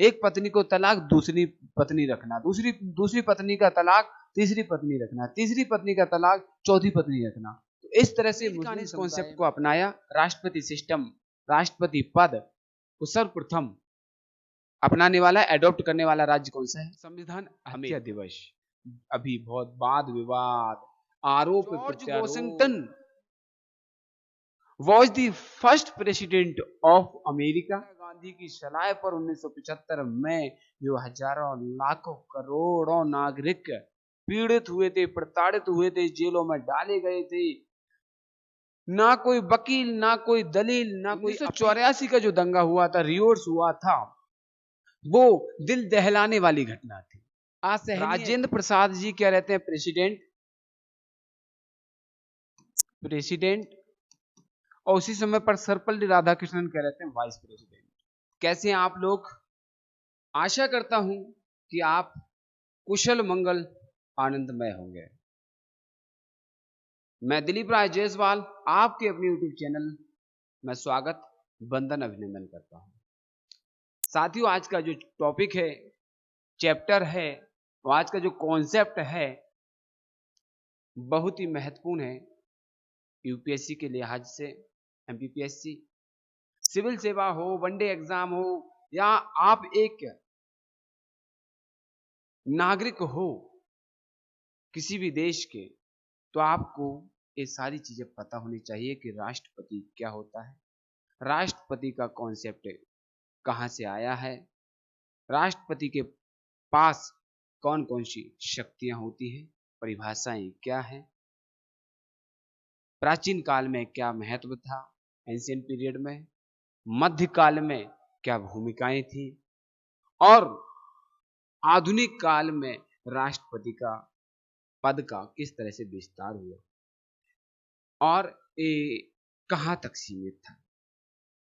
एक पत्नी को तलाक, दूसरी पत्नी रखना, दूसरी पत्नी का तलाक, तीसरी पत्नी रखना, तीसरी पत्नी का तलाक, चौथी पत्नी रखना। तो इस तरह से मुस्लिम इस कॉन्सेप्ट को अपनाया। राष्ट्रपति सिस्टम, राष्ट्रपति पद को सर्वप्रथम अपनाने वाला, एडॉप्ट करने वाला राज्य कौन सा है? संविधान हत्या दिवस। अभी बहुत वाद विवाद, आरोप प्रत्यारोप। Washington was the first president of America. Gandhi की सलाह पर 1975 में जो हजारों लाखों करोड़ों नागरिक पीड़ित हुए थे, प्रताड़ित हुए थे, जेलों में डाले गए थे, ना कोई वकील, ना कोई दलील, ना कोई। 1984 का जो दंगा हुआ था, रियोर्स हुआ था, वो दिल दहलाने वाली घटना थी। आज राजेंद्र प्रसाद जी क्या रहते हैं? प्रेसिडेंट। और उसी समय पर सर्वपल्ली राधाकृष्णन क्या रहते हैं? Vice president. कैसे हैं आप लोग? आशा करता हूं कि आप कुशल मंगल आनंदमय होंगे। मैं दिलीप राय जायसवाल आपके अपने YouTube चैनल में स्वागत, वंदन, अभिनंदन करता हूं। साथियों, आज का जो टॉपिक है, चैप्टर है, और आज का जो कॉन्सेप्ट है, बहुत ही महत्वपूर्ण है यूपीएससी के लिहाज से, एमपीपीएससी, सिविल सेवा हो, वनडे एग्जाम हो, या आप एक नागरिक हो किसी भी देश के, तो आपको ये सारी चीजें पता होनी चाहिए कि राष्ट्रपति क्या होता है, राष्ट्रपति का कॉन्सेप्ट कहां से आया है, राष्ट्रपति के पास कौन कौन सी शक्तियां होती है, परिभाषाएं क्या है, प्राचीन काल में क्या महत्व था, एंशिएंट पीरियड में, मध्यकाल में क्या भूमिकाएं थी, और आधुनिक काल में राष्ट्रपति का पद का किस तरह से विस्तार हुआ और ये कहां तक सीमित था।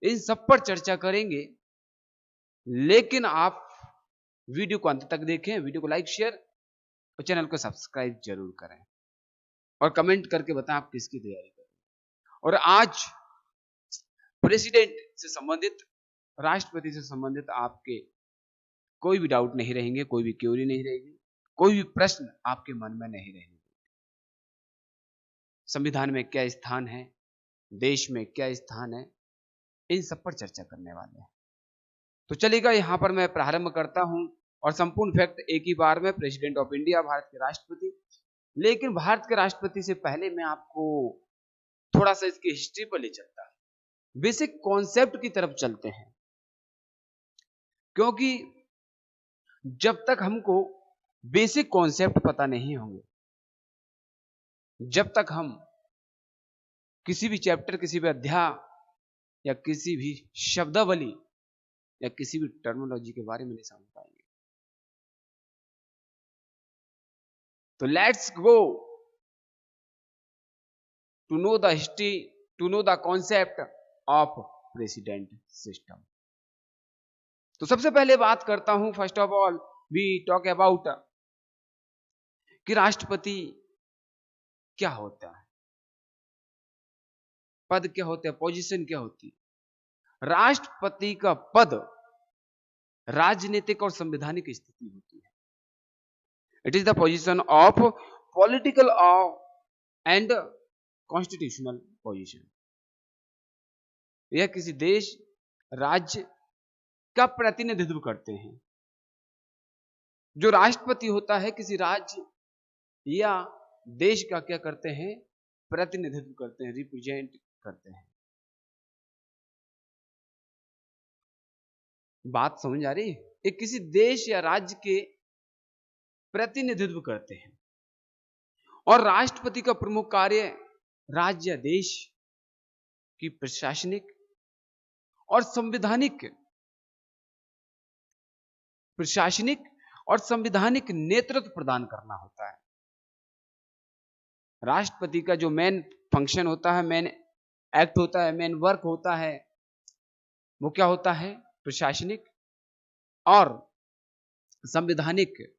इन सब पर चर्चा करेंगे, लेकिन आप वीडियो को अंत तक देखें, वीडियो को लाइक, शेयर और चैनल को सब्सक्राइब जरूर करें, और कमेंट करके बताएं आप किसकी तैयारी करें। और आज प्रेसिडेंट से संबंधित, राष्ट्रपति से संबंधित आपके कोई भी डाउट नहीं रहेंगे, कोई भी क्यूरी नहीं रहेगी, कोई भी प्रश्न आपके मन में नहीं रहेंगे। संविधान में क्या स्थान है, देश में क्या स्थान है, इन सब पर चर्चा करने वाले हैं। तो चलिएगा, यहां पर मैं प्रारंभ करता हूं, और संपूर्ण फैक्ट एक ही बार में। प्रेसिडेंट ऑफ इंडिया, भारत के राष्ट्रपति। लेकिन भारत के राष्ट्रपति से पहले मैं आपको थोड़ा सा इसकी हिस्ट्री पर ले चलता हूं, बेसिक कॉन्सेप्ट की तरफ चलते हैं, क्योंकि जब तक हमको बेसिक कॉन्सेप्ट पता नहीं होंगे, जब तक हम किसी भी चैप्टर, किसी भी अध्याय, या किसी भी शब्दावली, या किसी भी टर्मिनोलॉजी के बारे में नहीं समझ पाएंगे। तो let's go to know the history, to know the concept of president system. तो सबसे पहले बात करता हूं, first of all we talk about कि राष्ट्रपति क्या होता है, पद क्या होता है, पोजीशन क्या होती है। राष्ट्रपति का पद राजनीतिक और संवैधानिक स्थिति होती है। It is the position of political and constitutional position. यह किसी देश, राज्य का प्रतिनिधित्व करते हैं। जो राष्ट्रपति होता है, किसी राज्य या देश का क्या करते हैं? प्रतिनिधित्व करते हैं, रिप्रेजेंट करते हैं। बात समझ आ रही है? एक किसी देश या राज्य के प्रतिनिधित्व करते हैं, और राष्ट्रपति का प्रमुख कार्य राज्य या देश की प्रशासनिक और संवैधानिक नेतृत्व प्रदान करना होता है। राष्ट्रपति का जो मेन फंक्शन होता है, मेन एक्ट होता है, मेन वर्क होता है, वो क्या होता है? प्रशासनिक और संवैधानिक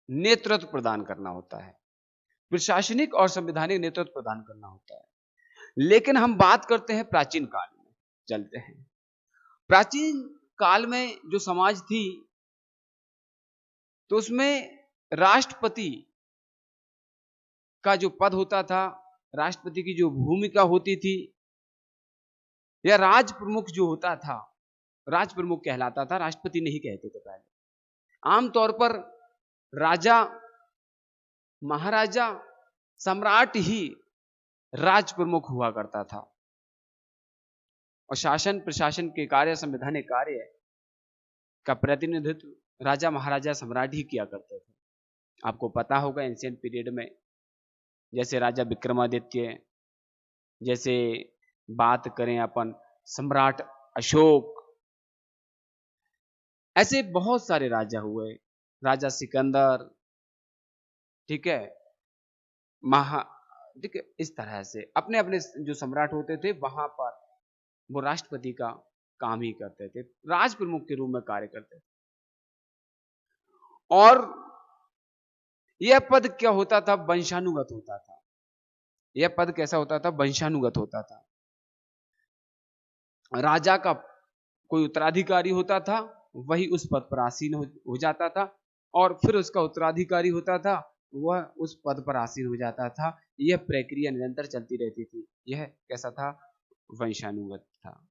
नेतृत्व प्रदान करना होता है। प्रशासनिक और संवैधानिक नेतृत्व प्रदान करना होता है। लेकिन हम बात करते हैं प्राचीन काल में, चलते हैं प्राचीन काल में जो समाज थी, तो उसमें राष्ट्रपति का जो पद होता था, राष्ट्रपति की जो भूमिका होती थी, या राज प्रमुख जो होता था, राज प्रमुख कहलाता था, राष्ट्रपति नहीं कहते थे पहले। आमतौर पर राजा, महाराजा, सम्राट ही राज प्रमुख हुआ करता था, और शासन प्रशासन के कार्य, संवैधानिक कार्य का प्रतिनिधित्व राजा, महाराजा, सम्राट ही किया करते थे। आपको पता होगा एंशिएंट पीरियड में जैसे राजा विक्रमादित्य, जैसे बात करें अपन सम्राट अशोक, ऐसे बहुत सारे राजा हुए, राजा सिकंदर, ठीक है, ठीक है, इस तरह से अपने अपने जो सम्राट होते थे वहां पर वो राष्ट्रपति का काम ही करते थे, राज प्रमुख के रूप में कार्य करते थे। और यह पद क्या होता था? वंशानुगत होता था। यह पद कैसा होता था? वंशानुगत होता था। राजा का कोई उत्तराधिकारी होता था, वही उस पद पर आसीन हो जाता था, और फिर उसका उत्तराधिकारी होता था, वह उस पद पर आसीन हो जाता था। यह प्रक्रिया निरंतर चलती रहती थी। यह कैसा था? वंशानुगत था।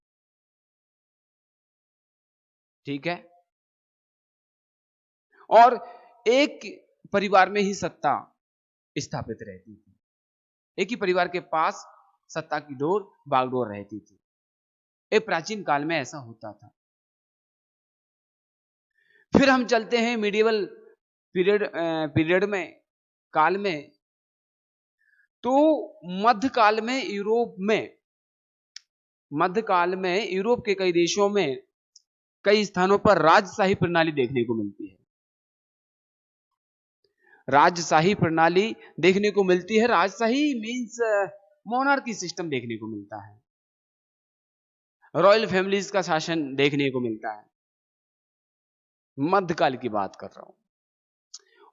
ठीक है। और एक परिवार में ही सत्ता स्थापित रहती थी, एक ही परिवार के पास सत्ता की डोर बागडोर रहती थी। एक प्राचीन काल में ऐसा होता था। फिर हम चलते हैं मिडिवल पीरियड में, काल में। तो मध्यकाल में यूरोप के कई देशों में, कई स्थानों पर राजशाही प्रणाली देखने को मिलती है। राजशाही प्रणाली देखने को मिलती है। राजशाही मींस मोनार्की सिस्टम देखने को मिलता है, रॉयल फैमिलीज का शासन देखने को मिलता है। मध्यकाल की बात कर रहा हूं।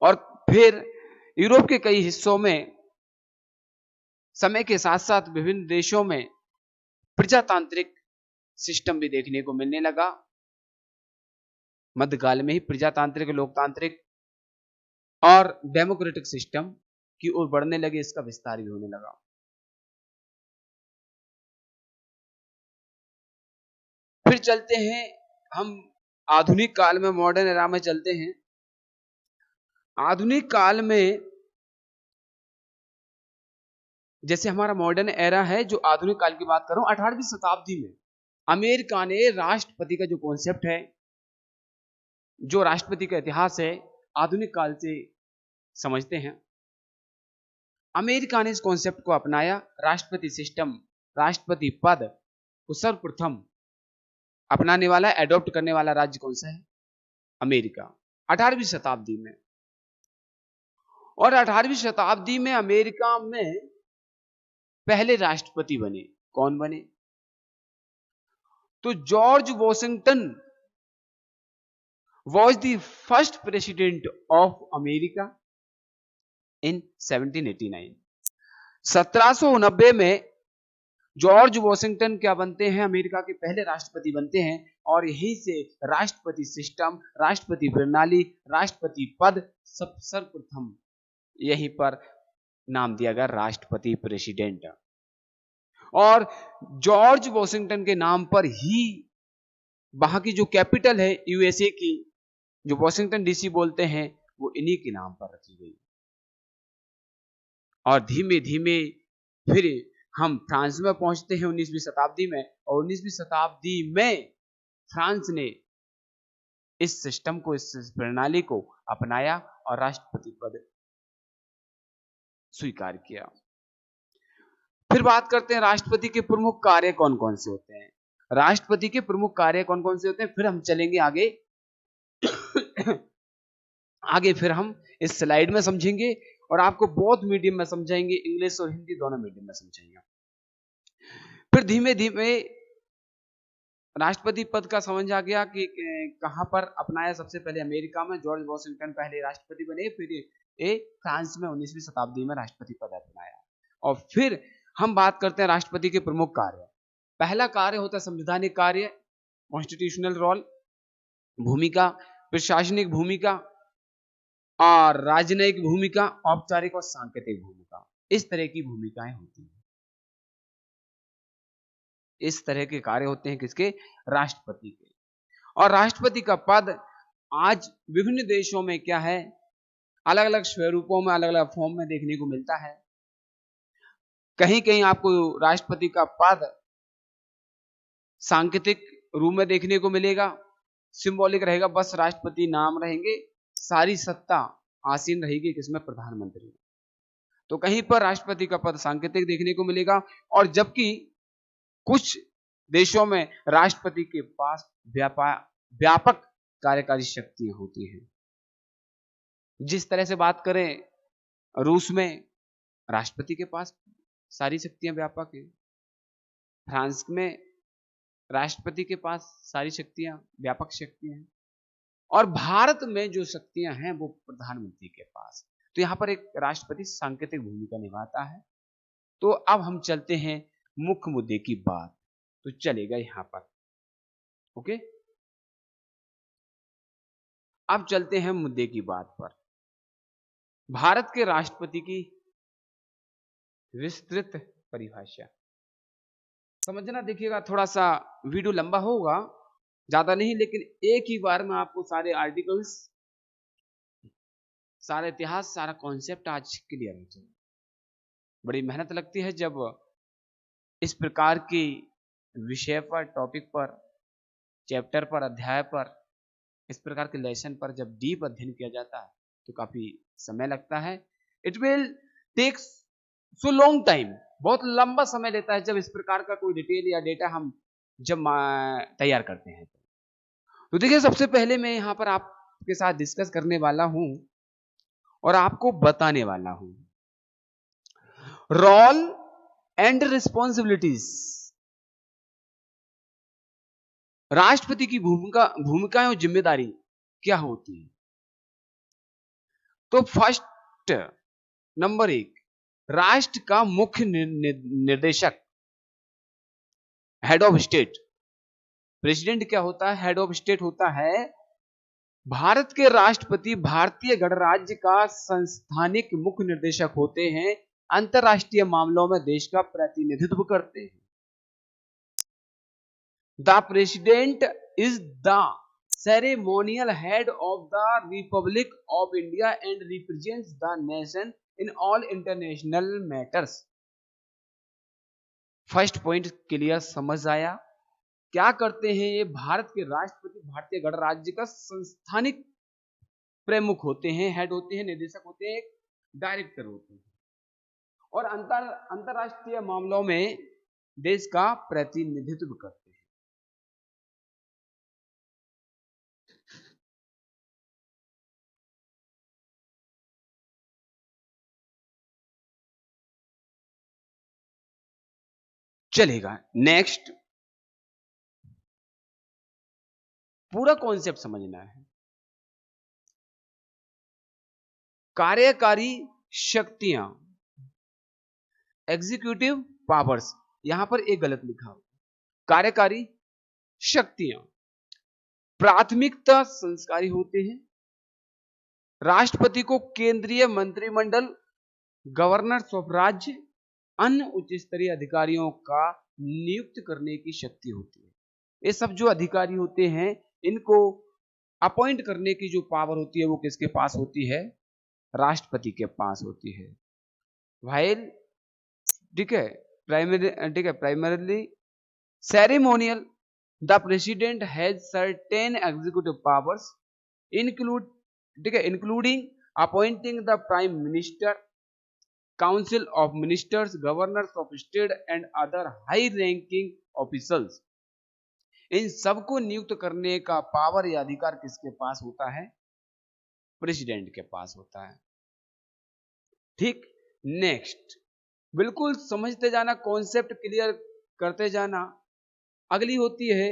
और फिर यूरोप के कई हिस्सों में समय के साथ साथ विभिन्न देशों में प्रजातांत्रिक सिस्टम भी देखने को मिलने लगा। मध्यकाल में ही प्रजातांत्रिक, लोकतांत्रिक और डेमोक्रेटिक सिस्टम की ओर बढ़ने लगे, इसका विस्तार भी होने लगा। फिर चलते हैं हम आधुनिक काल में, मॉडर्न एरा में चलते हैं। आधुनिक काल में जैसे हमारा मॉडर्न एरा है, जो आधुनिक काल की बात कर रहा हूं, 18वीं शताब्दी में अमेरिका ने राष्ट्रपति का जो कॉन्सेप्ट है, जो राष्ट्रपति का इतिहास है, आधुनिक काल से समझते हैं। अमेरिका ने इस कॉन्सेप्ट को अपनाया। राष्ट्रपति सिस्टम, राष्ट्रपति पद को सर्वप्रथम अपनाने वाला, एडॉप्ट करने वाला राज्य कौन सा है? अमेरिका, 18वीं शताब्दी में। और 18वीं शताब्दी में अमेरिका में पहले राष्ट्रपति बने, कौन बने? तो George Washington was the first president of America in 1789। 1790 में जॉर्ज वॉशिंगटन क्या बनते हैं? अमेरिका के पहले राष्ट्रपति बनते हैं। और यहीं से राष्ट्रपति सिस्टम, राष्ट्रपति प्रणाली, राष्ट्रपति पद सब सर्वप्रथम यहीं पर नाम दिया गया, राष्ट्रपति प्रेसिडेंट। और जॉर्ज वॉशिंगटन के नाम पर ही वहां की जो कैपिटल है यूएसए की, जो वॉशिंगटन डीसी बोलते हैं, वो इन्हीं के नाम पर रखी गई। और धीमे धीमे फिर हम फ्रांस में पहुंचते हैं 19वीं शताब्दी में। और 19वीं शताब्दी में फ्रांस ने इस सिस्टम को, इस प्रणाली को अपनाया और राष्ट्रपति पद स्वीकार किया। फिर बात करते हैं राष्ट्रपति के प्रमुख कार्य कौन कौन से होते हैं। राष्ट्रपति के प्रमुख कार्य कौन कौन से होते हैं, फिर हम चलेंगे आगे। आगे फिर हम इस स्लाइड में समझेंगे और आपको बोथ मीडियम में समझाएंगे, इंग्लिश और हिंदी दोनों मीडियम में समझाएंगे। फिर धीमे धीमे राष्ट्रपति पद का समझ आ गया कि कहां पर अपनाया। सबसे पहले अमेरिका में जॉर्ज वॉशिंगटन पहले राष्ट्रपति बने, फिर ये फ्रांस में 19वीं शताब्दी में राष्ट्रपति पद अपनाया। और फिर हम बात करते हैं राष्ट्रपति के प्रमुख कार्य। पहला कार्य होता है संवैधानिक कार्य, कॉन्स्टिट्यूशनल रोल, भूमिका, प्रशासनिक भूमिका और राजनयिक भूमिका, औपचारिक और सांकेतिक भूमिका। इस तरह की भूमिकाएं होती हैं, इस तरह के कार्य होते हैं किसके? राष्ट्रपति के। और राष्ट्रपति का पद आज विभिन्न देशों में क्या है, अलग अलग स्वरूपों में, अलग अलग फॉर्म में देखने को मिलता है। कहीं कहीं आपको राष्ट्रपति का पद सांकेतिक रूप में देखने को मिलेगा, सिंबॉलिक रहेगा, बस राष्ट्रपति नाम रहेंगे, सारी सत्ता आसीन रहेगी किसमें? प्रधानमंत्री। तो कहीं पर राष्ट्रपति का पद सांकेतिक देखने को मिलेगा, और जबकि कुछ देशों में राष्ट्रपति के पास व्यापक कार्यकारी शक्तियां होती हैं। जिस तरह से बात करें, रूस में राष्ट्रपति के पास सारी शक्तियां व्यापक हैं, फ्रांस में राष्ट्रपति के पास सारी शक्तियां व्यापक शक्तियां हैं, और भारत में जो शक्तियां हैं वो प्रधानमंत्री के पास। तो यहां पर एक राष्ट्रपति सांकेतिक भूमिका निभाता है। तो अब हम चलते हैं मुख्य मुद्दे की बात, तो चलेगा यहां पर, ओके। अब चलते हैं मुद्दे की बात पर। भारत के राष्ट्रपति की विस्तृत परिभाषा समझना। देखिएगा, थोड़ा सा वीडियो लंबा होगा, ज्यादा नहीं, लेकिन एक ही बार में आपको सारे आर्टिकल्स, सारा इतिहास, सारा कॉन्सेप्ट आज क्लियर हो जाए। बड़ी मेहनत लगती है जब इस प्रकार की विषय पर, टॉपिक पर, चैप्टर पर, अध्याय पर, इस प्रकार के लेसन पर जब डीप अध्ययन किया जाता है तो काफी समय लगता है। It will take so long time, बहुत लंबा समय लेता है जब इस प्रकार का कोई डिटेल या डेटा हम जब तैयार करते हैं। तो देखिए, सबसे पहले मैं यहां पर आपके साथ डिस्कस करने वाला हूं और आपको बताने वाला हूं रोल एंड रिस्पॉन्सिबिलिटीज। राष्ट्रपति की भूमिकाएं और जिम्मेदारी क्या होती है। तो फर्स्ट, नंबर 1, राष्ट्र का मुख्य निर्देशक, हेड ऑफ स्टेट। प्रेसिडेंट क्या होता है? हेड ऑफ स्टेट होता है। भारत के राष्ट्रपति भारतीय गणराज्य का संस्थानिक मुख्य निर्देशक होते हैं, अंतरराष्ट्रीय मामलों में देश का प्रतिनिधित्व करते हैं। The president is the ceremonial head of the Republic of India and represents the nation in all international matters. First point clear समझ आया? क्या करते हैं ये? भारत के राष्ट्रपति भारतीय गणराज्य का संस्थानिक प्रमुख होते हैं, हेड होते हैं, निदेशक होते हैं, डायरेक्टर होते हैं, और अंतरराष्ट्रीय मामलों में देश का प्रतिनिधित्व करते हैं। चलेगा, नेक्स्ट पूरा कॉन्सेप्ट समझना है। कार्यकारी शक्तियां, एग्जीक्यूटिव पावर्स, यहां पर एक गलत लिखा हो। कार्यकारी शक्तियां प्राथमिकता संस्कारी होते हैं। राष्ट्रपति को केंद्रीय मंत्रिमंडल, गवर्नर्स ऑफ राज्य, अन्य उच्च स्तरीय अधिकारियों का नियुक्त करने की शक्ति होती है। ये सब जो अधिकारी होते हैं, इनको अपॉइंट करने की जो पावर होती है वो किसके पास होती है? राष्ट्रपति के पास होती है। वाइल, ठीक है, primarily ceremonial, the president has certain executive powers including appointing the prime minister, council of ministers, governors of state and other high ranking officers. इन सबको नियुक्त करने का पावर या अधिकार किसके पास होता है? प्रेसिडेंट के पास होता है। ठीक, नेक्स्ट, बिल्कुल समझते जाना, कॉन्सेप्ट क्लियर करते जाना। अगली होती है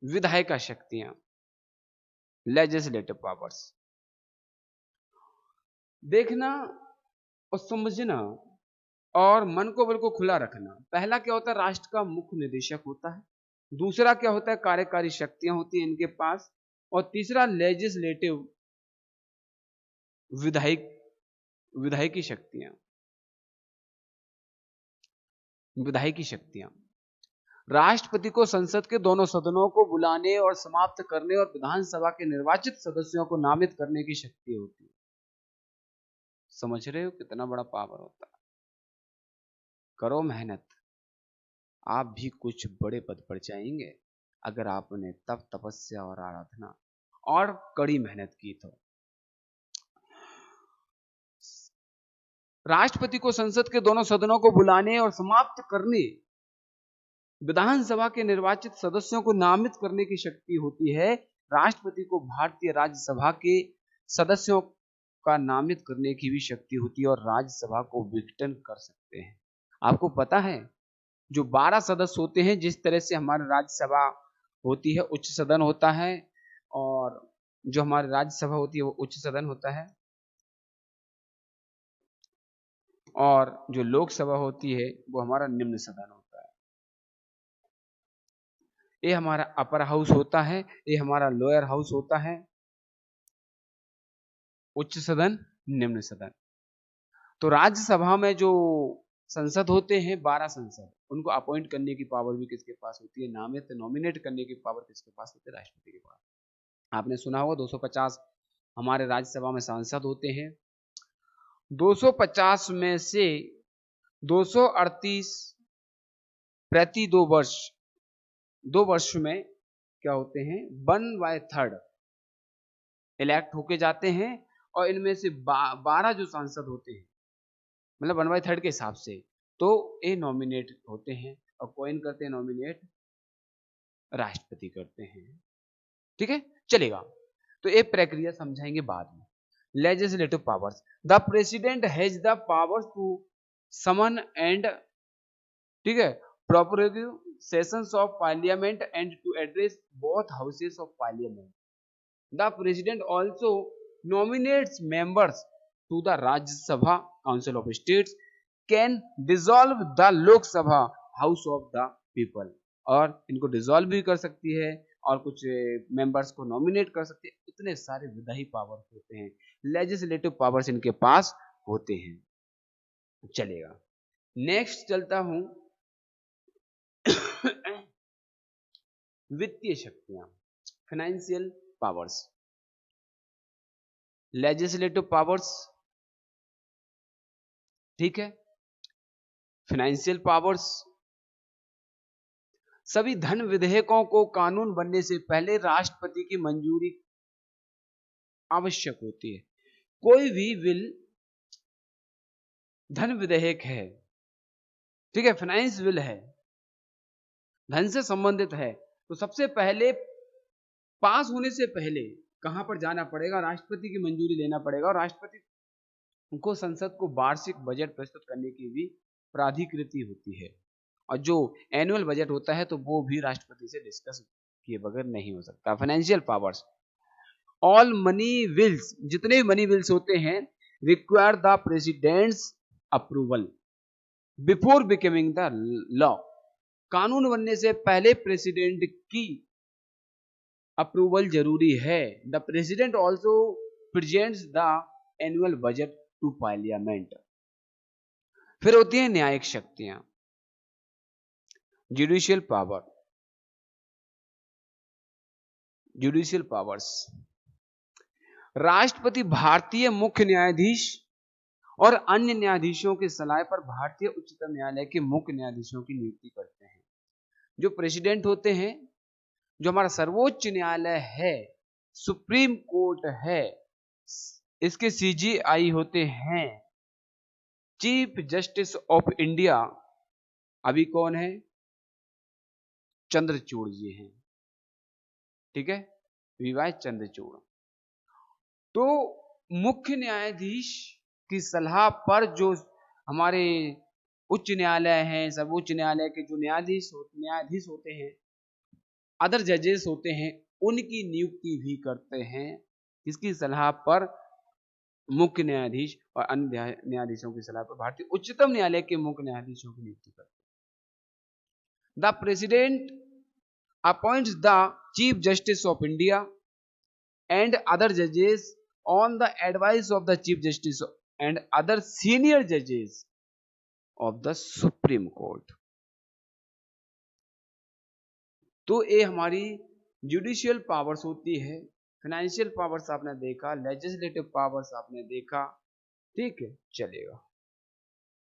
विधायिका शक्तियां, लेजिस्लेटिव पावर्स। देखना और समझना और मन को बिल्कुल खुला रखना। पहला क्या होता है, राष्ट्र का मुख्य निदेशक होता है। दूसरा क्या होता है, कार्यकारी शक्तियां होती हैं इनके पास। और तीसरा लेजिस्लेटिव, विधायक, विधायकी शक्तियां, विधायकी शक्तियां। राष्ट्रपति को संसद के दोनों सदनों को बुलाने और समाप्त करने और विधानसभा के निर्वाचित सदस्यों को नामित करने की शक्ति होती है। समझ रहे हो कितना बड़ा पावर होता है। करो मेहनत, आप भी कुछ बड़े पद पर जाएंगे अगर आपने तप, तपस्या और आराधना और कड़ी मेहनत की तो। राष्ट्रपति को संसद के दोनों सदनों को बुलाने और समाप्त करने, विधानसभा के निर्वाचित सदस्यों को नामित करने की शक्ति होती है। राष्ट्रपति को भारतीय राज्यसभा के सदस्यों का नामित करने की भी शक्ति होती है और राज्यसभा को विघटन कर सकते हैं। आपको पता है जो 12 सदस्य होते हैं, जिस तरह से हमारी राज्यसभा होती है उच्च सदन होता है, और जो हमारी राज्यसभा होती है वो उच्च सदन होता है, और जो लोकसभा होती है वो हमारा निम्न सदन होता है। ये हमारा अपर हाउस होता है, ये हमारा लोअर हाउस होता है, उच्च सदन, निम्न सदन। तो राज्यसभा में जो संसद होते हैं 12 संसद, उनको अपॉइंट करने की पावर भी किसके पास होती है, नामित, नॉमिनेट करने की पावर किसके पास होती है, राष्ट्रपति के पास। आपने सुना होगा 250 हमारे राज्यसभा में सांसद होते हैं। 250 में से 238 प्रति 2 वर्ष में क्या होते हैं, 1/3 इलेक्ट होके जाते हैं। और इनमें से 12 जो सांसद होते हैं, मतलब 1/3 के हिसाब से, तो ये नॉमिनेट होते हैं। और कौन करते हैं नॉमिनेट, राष्ट्रपति करते हैं। ठीक है, चलेगा। तो ये प्रक्रिया समझाएंगे बाद में। Legislative powers, the president has the powers to summon and, ठीक है, प्रोपोरेटिव sessions of Parliament and to address both houses of Parliament. The president also nominates members to the Rajya Sabha Council of States, can dissolve the Lok Sabha House of the People, और इनको dissolve भी कर सकती है और कुछ members को nominate कर सकती है। इतने सारे विधायी पावर्स होते हैं, लेजिस्लेटिव पावर्स इनके पास होते हैं। चलेगा, नेक्स्ट चलता हूं वित्तीय शक्तियां, फाइनेंशियल पावर्स। लेजिस्लेटिव पावर्स, ठीक है, फाइनेंशियल पावर्स। सभी धन विधेयकों को कानून बनने से पहले राष्ट्रपति की मंजूरी आवश्यक होती है। कोई भी बिल धन विधेयक है, ठीक है, फाइनेंस बिल है, धन से संबंधित है, तो सबसे पहले पास होने से पहले कहां पर जाना पड़ेगा, राष्ट्रपति की मंजूरी लेना पड़ेगा। और राष्ट्रपति को संसद को वार्षिक बजट प्रस्तुत करने की भी प्राधिकृति होती है। और जो एनुअल बजट होता है तो वो भी राष्ट्रपति से डिस्कस किए बगैर नहीं हो सकता। Financial powers, all money bills, जितने भी मनी बिल्स होते हैं, require the president's approval before becoming the law. कानून बनने से पहले प्रेसिडेंट की अप्रूवल जरूरी है। The president also presents the annual budget to parliament. फिर होती है न्यायिक शक्तियां, जुडिशियल पावर, जुडिशियल पावर्स। राष्ट्रपति भारतीय मुख्य न्यायाधीश और अन्य न्यायाधीशों की सलाह पर भारतीय उच्चतम न्यायालय के मुख्य न्यायाधीशों की नियुक्ति करते हैं। जो प्रेसिडेंट होते हैं, जो हमारा सर्वोच्च न्यायालय है, सुप्रीम कोर्ट है, इसके सीजीआई होते हैं चीफ जस्टिस ऑफ इंडिया। अभी कौन है, चंद्रचूड़ जी हैं, ठीक है, वीवाई चंद्रचूड़। तो मुख्य न्यायाधीश की सलाह पर जो हमारे उच्च न्यायालय हैं, सर्वोच्च न्यायालय के जो न्यायाधीश होते हैं, अदर जजेस होते हैं, उनकी नियुक्ति भी करते हैं। किसकी सलाह पर, मुख्य न्यायाधीश और अन्य न्यायाधीशों की सलाह पर भारतीय उच्चतम न्यायालय के मुख्य न्यायाधीशों की नियुक्ति करते हैं। The president appoints the chief justice of India and other judges on the advice of the chief justice and other senior judges of the supreme court। तो ये हमारी जुडिशियल पावर्स होती है, फाइनेंशियल पावर्स आपने देखा, लेजिस्लेटिव पावर्स आपने देखा, ठीक है, चलेगा,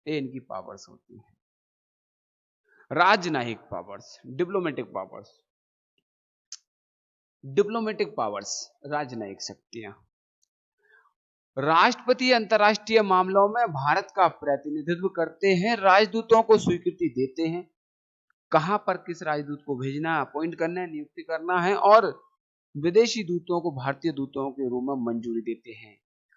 ये इनकी पावर्स होती है। राजनयिक powers, diplomatic powers, diplomatic powers, राजनयिक शक्तियां। राष्ट्रपति अंतर्राष्ट्रीय मामलों में भारत का प्रतिनिधित्व करते हैं, राजदूतों को स्वीकृति देते हैं, कहां पर किस राजदूत को भेजना है, अपॉइंट करना है, नियुक्ति करना है, और विदेशी दूतों को भारतीय दूतों के रूप में मंजूरी देते हैं।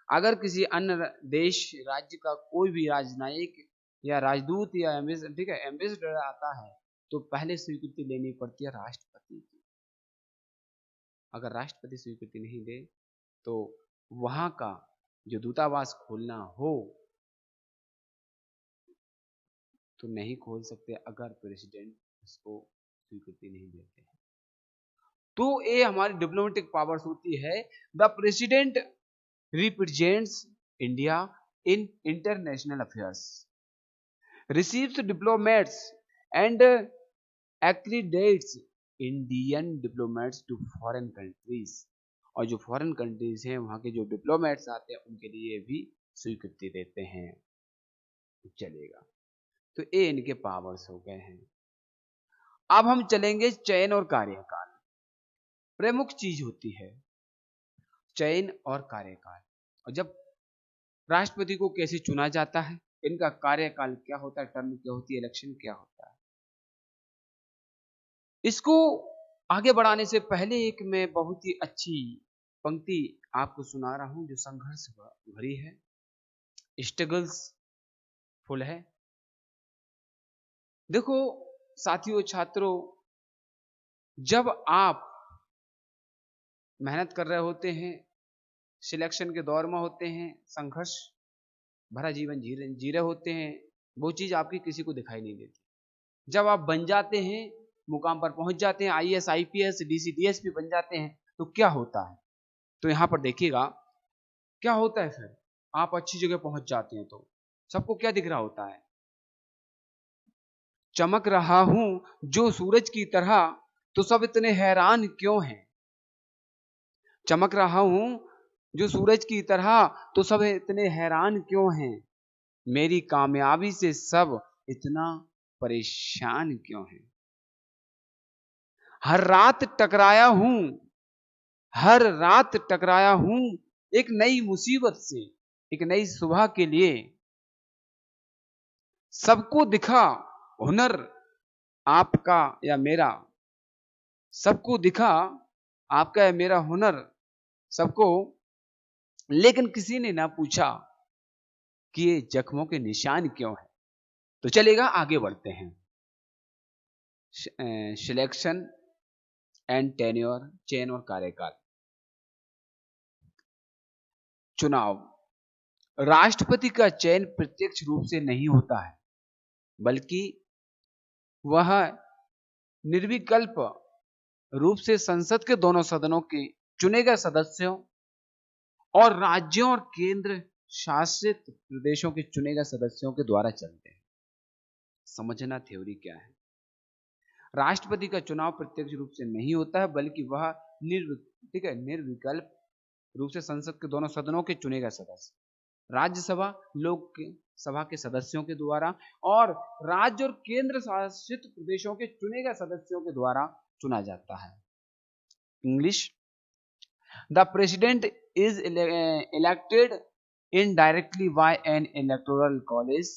अगर किसी अन्य देश राज्य का कोई भी राजनयिक या राजदूत या ठीक है एम्बेसडर आता है तो पहले स्वीकृति लेनी पड़ती है राष्ट्रपति की। अगर राष्ट्रपति स्वीकृति नहीं दे तो वहां का जो दूतावास खोलना हो तो नहीं खोल सकते अगर प्रेसिडेंट उसको स्वीकृति नहीं देते हैं। तो ये हमारी डिप्लोमेटिक पावर्स होती है। The president represents India in international affairs, receives diplomats and accredits Indian diplomats to foreign countries, और जो फॉरेन कंट्रीज हैं वहां के जो डिप्लोमेट्स आते हैं उनके लिए भी स्वीकृति देते हैं। चलेगा, तो ये इनके पावर्स हो गए हैं। अब हम चलेंगे चयन और कार्यकाल। प्रमुख चीज होती है चयन और कार्यकाल, और जब राष्ट्रपति को कैसे चुना जाता है, इनका कार्यकाल क्या होता है, टर्म क्या होती है, इलेक्शन क्या होता है। इसको आगे बढ़ाने से पहले एक मैं बहुत ही अच्छी पंक्ति आपको सुना रहा हूं जो संघर्ष भरी है, स्ट्रगल्स फुल है। देखो साथियों, छात्रों, जब आप मेहनत कर रहे होते हैं, सिलेक्शन के दौर में होते हैं, संघर्ष भरा जीवन जी रहे होते हैं, वो चीज आपकी किसी को दिखाई नहीं देती। जब आप बन जाते हैं, मुकाम पर पहुंच जाते हैं, आईएएस, आईपीएस, डीसी, डीएसपी बन जाते हैं, तो क्या होता है, तो यहां पर देखिएगा क्या होता है। फिर आप अच्छी जगह पहुंच जाते हैं तो सबको क्या दिख रहा होता है, चमक रहा हूं जो सूरज की तरह, तो सब इतने हैरान क्यों हैं। चमक रहा हूं जो सूरज की तरह, तो सब इतने हैरान क्यों हैं। मेरी कामयाबी से सब इतना परेशान क्यों हैं। हर रात टकराया हूं, हर रात टकराया हूं एक नई मुसीबत से, एक नई सुबह के लिए। सबको दिखा हुनर आपका या मेरा, सबको दिखा आपका या मेरा हुनर सबको, लेकिन किसी ने ना पूछा कि ये जख्मों के निशान क्यों है। तो चलेगा, आगे बढ़ते हैं। सिलेक्शन एंड टेन्योर, चयन और कार्यकाल। चुनाव, राष्ट्रपति का चयन प्रत्यक्ष रूप से नहीं होता है, बल्कि वह निर्विकल्प रूप से संसद के दोनों सदनों के चुने गए सदस्यों और राज्यों और केंद्र शासित प्रदेशों के चुने गए सदस्यों के द्वारा चलते हैं। समझना थ्योरी क्या है। राष्ट्रपति का चुनाव प्रत्यक्ष रूप से नहीं होता है, बल्कि वह निर्विकल्प रूप से संसद के दोनों सदनों के चुने गए सदस्य, राज्यसभा, लोक सभा के सदस्यों के द्वारा और राज्य और केंद्र शासित प्रदेशों के चुने गए सदस्यों के द्वारा चुना जाता है। English, the president is elected indirectly by an electoral college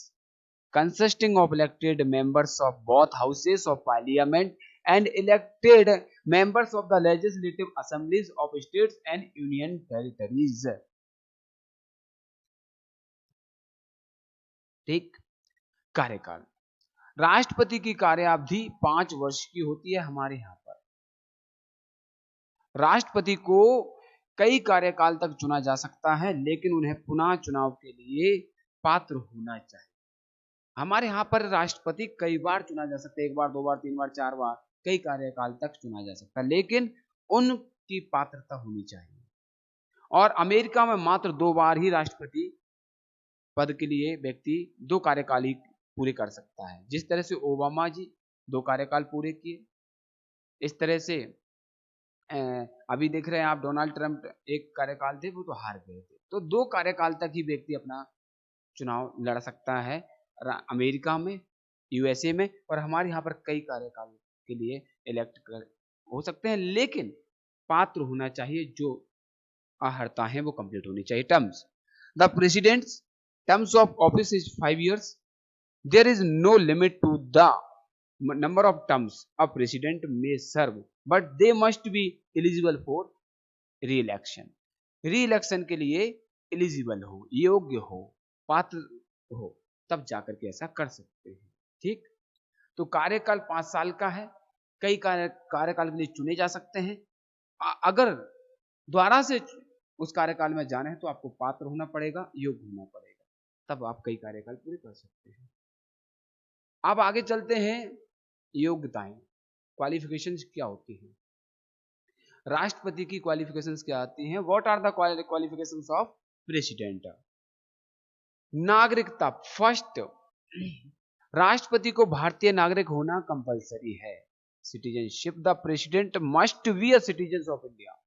consisting of elected members of both houses of parliament and elected members of the legislative assemblies of states and union territories। ठीक, कार्यकाल, राष्ट्रपति की कार्यावधि 5 वर्ष की होती है हमारे यहां पर। राष्ट्रपति को कई कार्यकाल तक चुना जा सकता है, लेकिन उन्हें पुनः चुनाव के लिए पात्र होना चाहिए। हमारे यहाँ पर राष्ट्रपति कई बार चुना जा सकता है, 1 बार 2 बार 3 बार 4 बार, कई कार्यकाल तक चुना जा सकता है, लेकिन उनकी पात्रता होनी चाहिए। और अमेरिका में मात्र 2 बार ही राष्ट्रपति पद के लिए व्यक्ति 2 कार्यकाल ही पूरे कर सकता है। जिस तरह से ओबामा जी 2 कार्यकाल पूरे किए, इस तरह से अभी देख रहे हैं आप डोनाल्ड ट्रंप 1 कार्यकाल थे, वो तो हार गए थे। तो 2 कार्यकाल तक ही व्यक्ति अपना चुनाव लड़ सकता है अमेरिका में, यूएसए में, और हमारे यहाँ पर कई कार्यकाल के लिए इलेक्ट हो सकते हैं, लेकिन पात्र होना चाहिए, जो अर्हता है वो कंप्लीट होनी चाहिए। Terms, the president's terms of office is 5 years. There is no limit to the number of terms a president may serve, but they must be eligible for re-election. Re-election के लिए एलिजिबल हो, योग्य हो, पात्र हो, तब जाकर के ऐसा कर सकते हैं। ठीक, तो कार्यकाल 5 साल का है, कई कार्यकाल के लिए चुने जा सकते हैं। अगर दोबारा से उस कार्यकाल में जाना है तो आपको पात्र होना पड़ेगा, योग्य होना पड़ेगा, तब आप कई कार्यकाल पूरे कर सकते हैं। अब आगे चलते हैं, योग्यताएं, क्वालिफिकेशंस क्या होती हैं। राष्ट्रपति की क्वालिफिकेशंस क्या आती हैं? What are the qualifications of president? नागरिकता, फर्स्ट, राष्ट्रपति को भारतीय नागरिक होना कंपलसरी है। Citizenship, the president must be a citizen of India,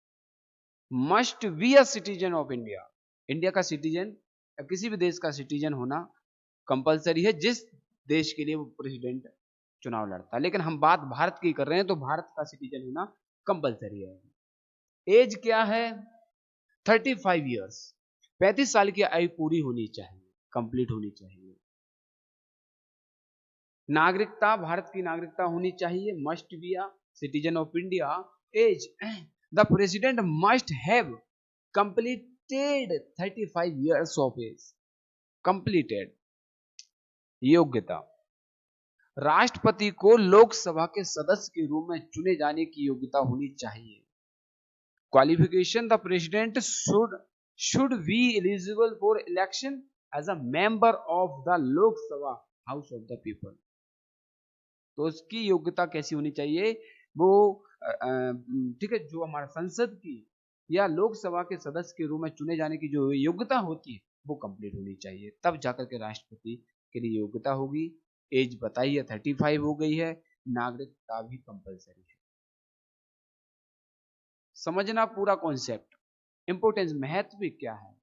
must be a citizen of India. India का सिटीजन, किसी भी देश का सिटीजन होना कंपलसरी है, जिस देश के लिए वो प्रेसिडेंट चुनाव लड़ता है। लेकिन हम बात भारत की कर रहे हैं, तो भारत का सिटीजन होना कंपलसरी है। एज क्या है? 35 years, 35 साल की आयु पूरी होनी चाहिए, कंप्लीट होनी चाहिए। नागरिकता, भारत की नागरिकता होनी चाहिए, must be a citizen of India. As, the president must have completed 35 years of age, completed. योग्यता, राष्ट्रपति को लोकसभा के सदस्य के रूप में चुने जाने की योग्यता होनी चाहिए। Qualification, the president should be eligible for election as a member of the Lok Sabha house of the people. तो उसकी योग्यता कैसी होनी चाहिए? वो ठीक है, जो हमारा संसद की या लोकसभा के सदस्य के रूप में चुने जाने की जो योग्यता होती है वो कंप्लीट होनी चाहिए, तब जाकर के राष्ट्रपति के लिए योग्यता होगी। एज बताइए 35 हो गई है, नागरिकता भी कंपलसरी है। समझना पूरा कॉन्सेप्ट, इंपोर्टेंस, महत्व क्या है।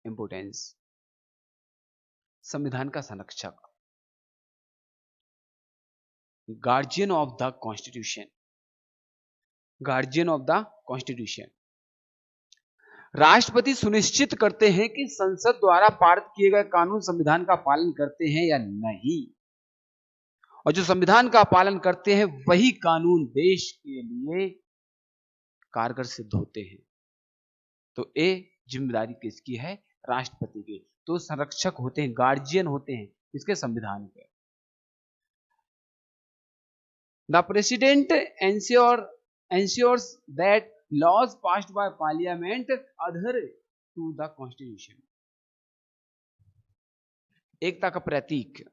इंपोर्टेंस, संविधान का संरक्षक, guardian of the constitution, guardian of the constitution. राष्ट्रपति सुनिश्चित करते हैं कि संसद द्वारा पारित किए गए कानून संविधान का पालन करते हैं या नहीं, और जो संविधान का पालन करते हैं वही कानून देश के लिए कारगर सिद्ध होते हैं। तो ए जिम्मेदारी किसकी है? राष्ट्रपति की। तो संरक्षक होते हैं, गार्जियन होते हैं इसके संविधान के। The president ensures that laws passed by parliament adhere to the constitution. एकता का प्रतीक,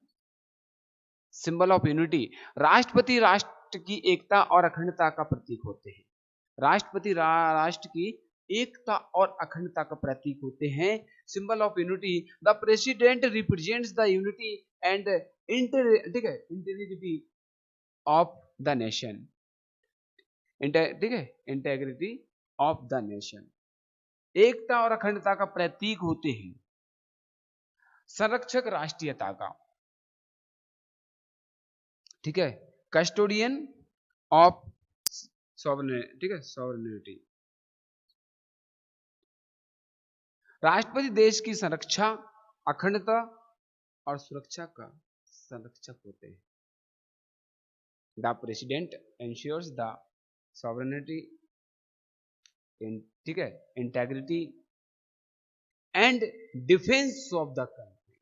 सिंबल ऑफ यूनिटी। राष्ट्रपति राष्ट्र की एकता और अखंडता का प्रतीक होते हैं। राष्ट्रपति राष्ट्र की एकता और अखंडता का प्रतीक होते हैं, symbol of unity. The president represents the unity and integrity of the nation, ठीक है, इंटेग्रिटी ऑफ द नेशन। एकता और अखंडता का प्रतीक होते हैं। संरक्षक राष्ट्रीयता का, ठीक है, कस्टोडियन ऑफ सॉवरेनिटी, ठीक है, सॉवरेनिटी। राष्ट्रपति देश की संरक्षा, अखंडता और सुरक्षा का संरक्षक होते हैं। The president ensures the sovereignty, ठीक है, integrity and defence of the country.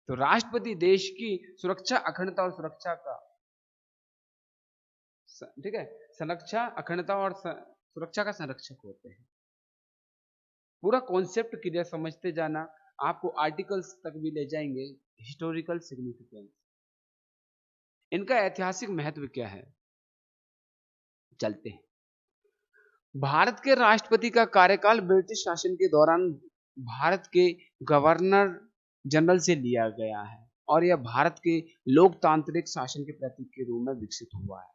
तो राष्ट्रपति देश की सुरक्षा, अखंडता और सुरक्षा का ठीक है, संरक्षा, अखंडता और सुरक्षा का संरक्षक होते हैं। पूरा कॉन्सेप्ट क्लियर समझते जाना, आपको आर्टिकल्स तक भी ले जाएंगे। हिस्टोरिकल सिग्निफिकेंस, इनका ऐतिहासिक महत्व क्या है, चलते हैं। भारत के राष्ट्रपति का कार्यकाल ब्रिटिश शासन के दौरान भारत के गवर्नर जनरल से लिया गया है और यह भारत के लोकतांत्रिक शासन के प्रतीक के रूप में विकसित हुआ है।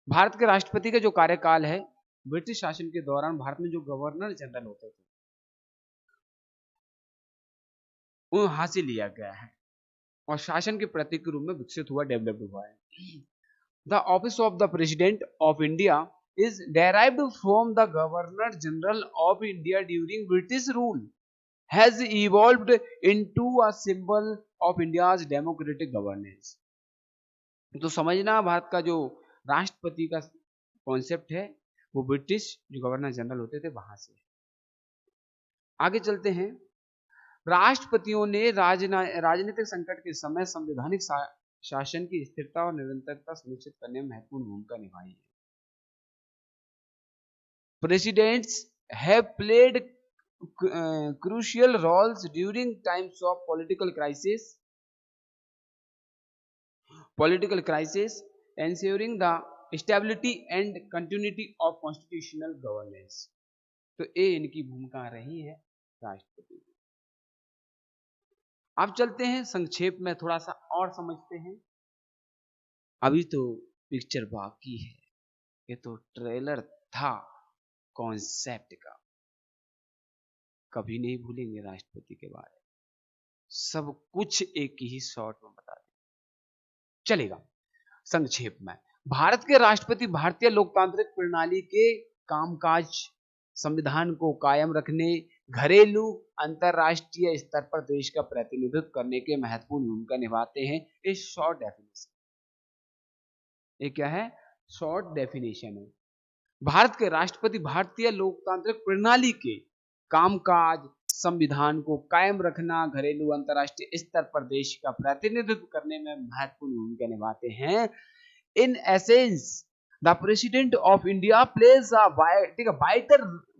भारत के राष्ट्रपति का जो कार्यकाल है, ब्रिटिश शासन के दौरान भारत में जो गवर्नर जनरल होते थे वहां से लिया गया है और शासन के प्रतीक के रूप में विकसित हुआ, डेवलप हुआ है। The office of the president of India is derived from the Governor General of India during British rule, has evolved into a symbol of India's democratic governance। तो समझना, भारत का जो राष्ट्रपति का कॉन्सेप्ट है वो ब्रिटिश जो गवर्नर जनरल होते थे वहां से। आगे चलते हैं। राष्ट्रपतियों ने राजनीतिक संकट के समय संवैधानिक शासन की स्थिरता और निरंतरता सुनिश्चित करने में महत्वपूर्ण भूमिका निभाई है। Presidents have played crucial roles during times of political crisis, ensuring the stability and continuity of constitutional governance। तो ये इनकी भूमिका रही है राष्ट्रपति की। अब चलते हैं संक्षेप में, थोड़ा सा और समझते हैं। अभी तो पिक्चर बाकी है, ये तो ट्रेलर था कॉन्सेप्ट का। कभी नहीं भूलेंगे राष्ट्रपति के बारे में, सब कुछ एक ही शॉट में बता दें, चलेगा। संक्षेप में, भारत के राष्ट्रपति भारतीय लोकतांत्रिक प्रणाली के कामकाज, संविधान को कायम रखने, घरेलू अंतरराष्ट्रीय स्तर पर देश का प्रतिनिधित्व करने के महत्वपूर्ण भूमिका निभाते हैं। इस शॉर्ट डेफिनेशन, ये क्या है, शॉर्ट डेफिनेशन है। भारत के राष्ट्रपति भारतीय लोकतांत्रिक प्रणाली के कामकाज, संविधान को कायम रखना, घरेलू अंतरराष्ट्रीय स्तर पर देश का प्रतिनिधित्व करने में महत्वपूर्ण भूमिका निभाते हैं। In essence, the president of India plays a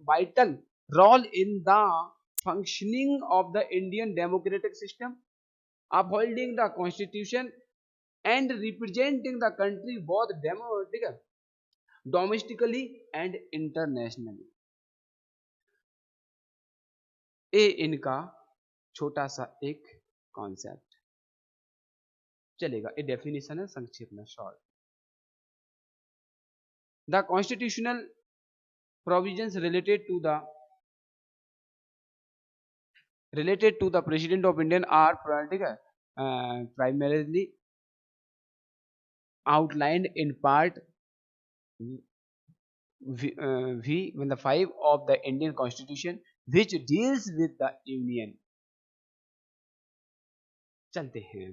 vital role in the functioning of the Indian democratic system, upholding the constitution and representing the country both domestically and internationally. ये इनका छोटा सा एक कॉन्सेप्ट, चलेगा। ये डेफिनेशन है संक्षेप में, short. The constitutional provisions related to the president of Indian are primarily outlined in part V5 of the Indian Constitution which deals with the Union। चलते हैं।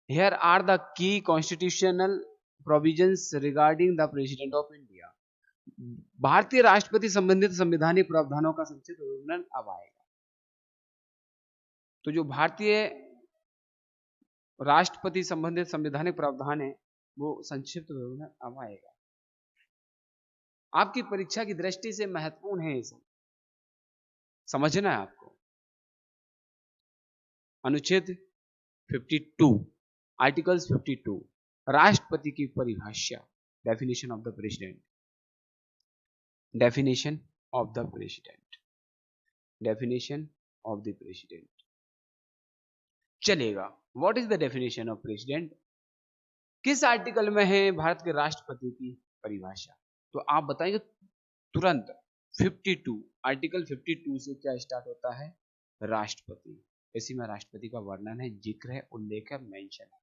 Here are the key constitutional provisions regarding the President of India। भारतीय राष्ट्रपति संबंधित संवैधानिक प्रावधानों का संक्षिप्त विवरण अब आएगा। तो जो भारतीय राष्ट्रपति संबंधित संवैधानिक प्रावधान है वो संक्षिप्त विवरण अब आएगा। आपकी परीक्षा की दृष्टि से महत्वपूर्ण है, इसे समझना है आपको। अनुच्छेद 52, आर्टिकल्स 52, राष्ट्रपति की परिभाषा, definition of the president, definition of the president, definition of the president, चलेगा। What is the definition of president, किस आर्टिकल में है भारत के राष्ट्रपति की परिभाषा? तो आप बताइए तुरंत। 52, आर्टिकल 52 से क्या स्टार्ट होता है, राष्ट्रपति। इसी में राष्ट्रपति का वर्णन है, जिक्र है, उल्लेख है, मेंशन है।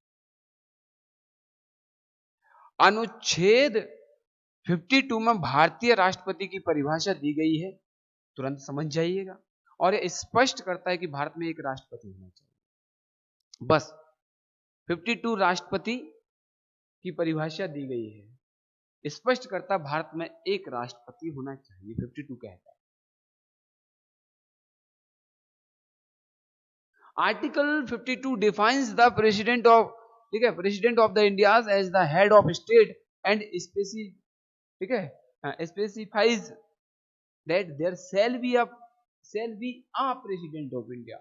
अनुच्छेद 52 में भारतीय राष्ट्रपति की परिभाषा दी गई है, तुरंत समझ जाइएगा। और यह स्पष्ट करता है कि भारत में एक राष्ट्रपति होना चाहिए, बस। 52 राष्ट्रपति की परिभाषा दी गई है, स्पष्ट करता भारत में एक राष्ट्रपति होना चाहिए, 52 कहता है। Article 52 defines the president of ठीक है, president of the India as the head of state and ठीक है, specifies that there shall be a president of India,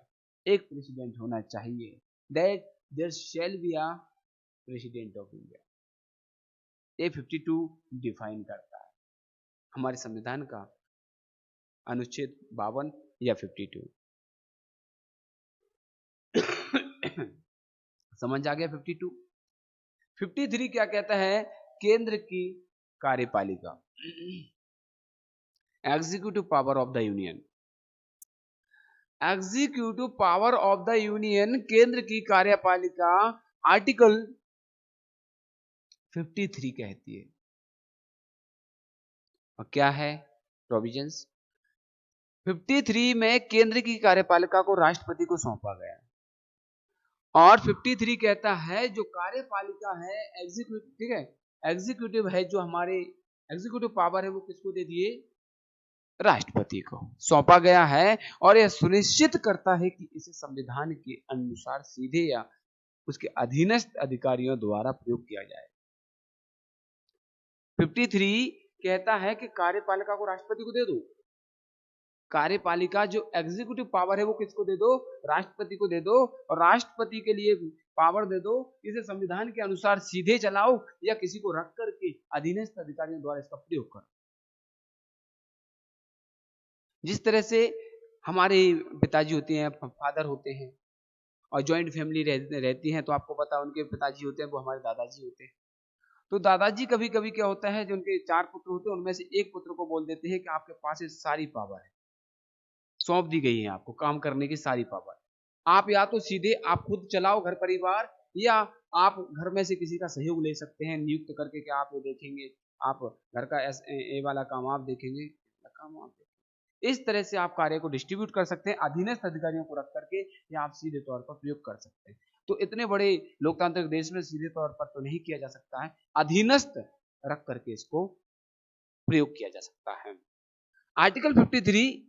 एक प्रेसिडेंट होना चाहिए, that there shall be a president of India. ये 52 define करता है हमारे संविधान का अनुच्छेद 52 या 52। समझ आ गया 52। 53 क्या कहता है? केंद्र की कार्यपालिका, executive power of the union. Executive power of the union, केंद्र की कार्यपालिका, आर्टिकल 53 कहती है। और क्या है प्रोविजंस? 53 में केंद्र की कार्यपालिका को राष्ट्रपति को सौंपा गया है। और 53 कहता है जो कार्यपालिका है एग्जीक्यूटिव, ठीक है, एग्जीक्यूटिव है, जो हमारे एग्जीक्यूटिव पावर है वो किसको दे दिए? राष्ट्रपति को सौंपा गया है। और यह सुनिश्चित करता है कि इसे संविधान के अनुसार सीधे या उसके अधीनस्थ अधिकारियों द्वारा प्रयोग किया जाए। 53 कहता है कि कार्यपालिका को राष्ट्रपति को दे दो, कार्यपालिका जो एग्जीक्यूटिव पावर है वो किसको दे दो? राष्ट्रपति को दे दो, और राष्ट्रपति के लिए पावर दे दो, इसे संविधान के अनुसार सीधे चलाओ या किसी को रख करके अधीनस्थ अधिकारियों द्वारा इसका प्रयोग करो। जिस तरह से हमारे पिताजी होते हैं, फादर होते हैं, और ज्वाइंट फैमिली रहती है, तो आपको पता है उनके पिताजी होते हैं वो हमारे दादाजी होते हैं। तो दादाजी कभी कभी क्या होता है, जो उनके 4 पुत्र होते हैं उनमें से एक पुत्र को बोल देते हैं कि आपके पास ये सारी पावर है, सौंप दी गई है आपको काम करने की सारी पावर, आप या तो सीधे आप खुद चलाओ घर परिवार, या आप घर में से किसी का सहयोग ले सकते हैं नियुक्त करके कि आप ये देखेंगे, आप घर का ए वाला काम आप देखेंगे, काम आप देखेंगे। इस तरह से आप कार्य को डिस्ट्रीब्यूट कर सकते हैं अधीनस्थ अधिकारियों को रख करके, या आप सीधे तौर पर प्रयोग कर सकते हैं। तो इतने बड़े लोकतांत्रिक देश में सीधे तौर पर तो नहीं किया जा सकता है, अधीनस्थ रख करके इसको प्रयोग किया जा सकता है। Article 53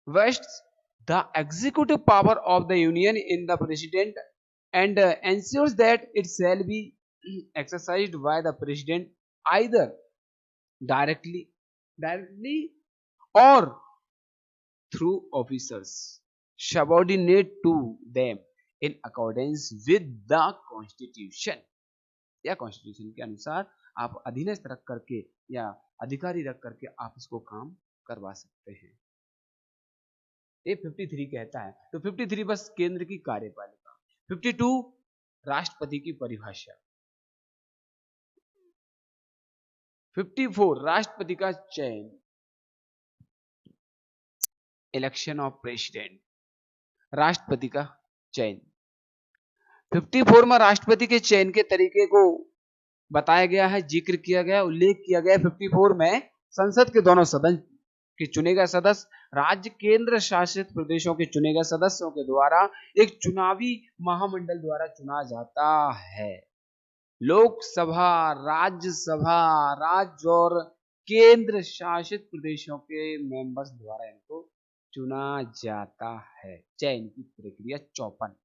vests the executive power of the union in the president and ensures that it shall be exercised by the president either directly or through officers subordinate to them in accordance with the constitution, या constitution के अनुसार आप अधीनस्थ रख करके या अधिकारी रख करके आप इसको काम करवा सकते हैं। ये 53 कहता है। तो 53 बस केंद्र की कार्यपालिका। 52 राष्ट्रपति की परिभाषा। 54 राष्ट्रपति का चयन, इलेक्शन ऑफ प्रेसिडेंट, राष्ट्रपति का चयन। 54 में राष्ट्रपति के चयन के तरीके को बताया गया है, जिक्र किया गया, उल्लेख किया गया। 54 में संसद के दोनों सदन के चुने गए सदस्य, राज्य केंद्र शासित प्रदेशों के चुने गए सदस्यों के द्वारा एक चुनावी महामंडल द्वारा चुना जाता है। लोकसभा, राज्यसभा, राज्य और केंद्र शासित प्रदेशों के मेंबर्स द्वारा इनको चुना जाता है। चयन की प्रक्रिया 54।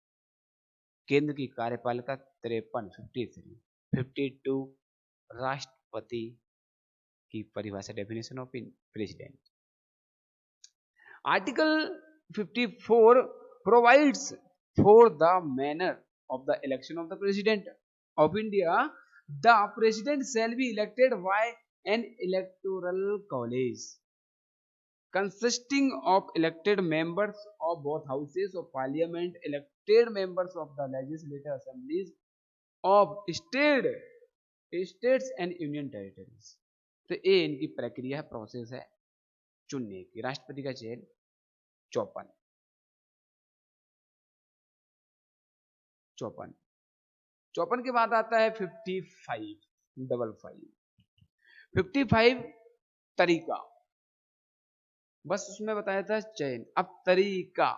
केंद्र की कार्यपालिका 53, 53, 52 राष्ट्रपति की परिभाषा, definition of president. Article 54 provides for the manner of the election of the President of India. The President shall be elected by an electoral college consisting of elected members of both houses of parliament, elected members of the legislative assemblies of states and union territories. तो ये इनकी प्रक्रिया है, process है चुनने की। राष्ट्रपति का चयन 54। 54 के बाद आता है 55, 55 तरीका, बस उसमें बताया था चयन। अब तरीका,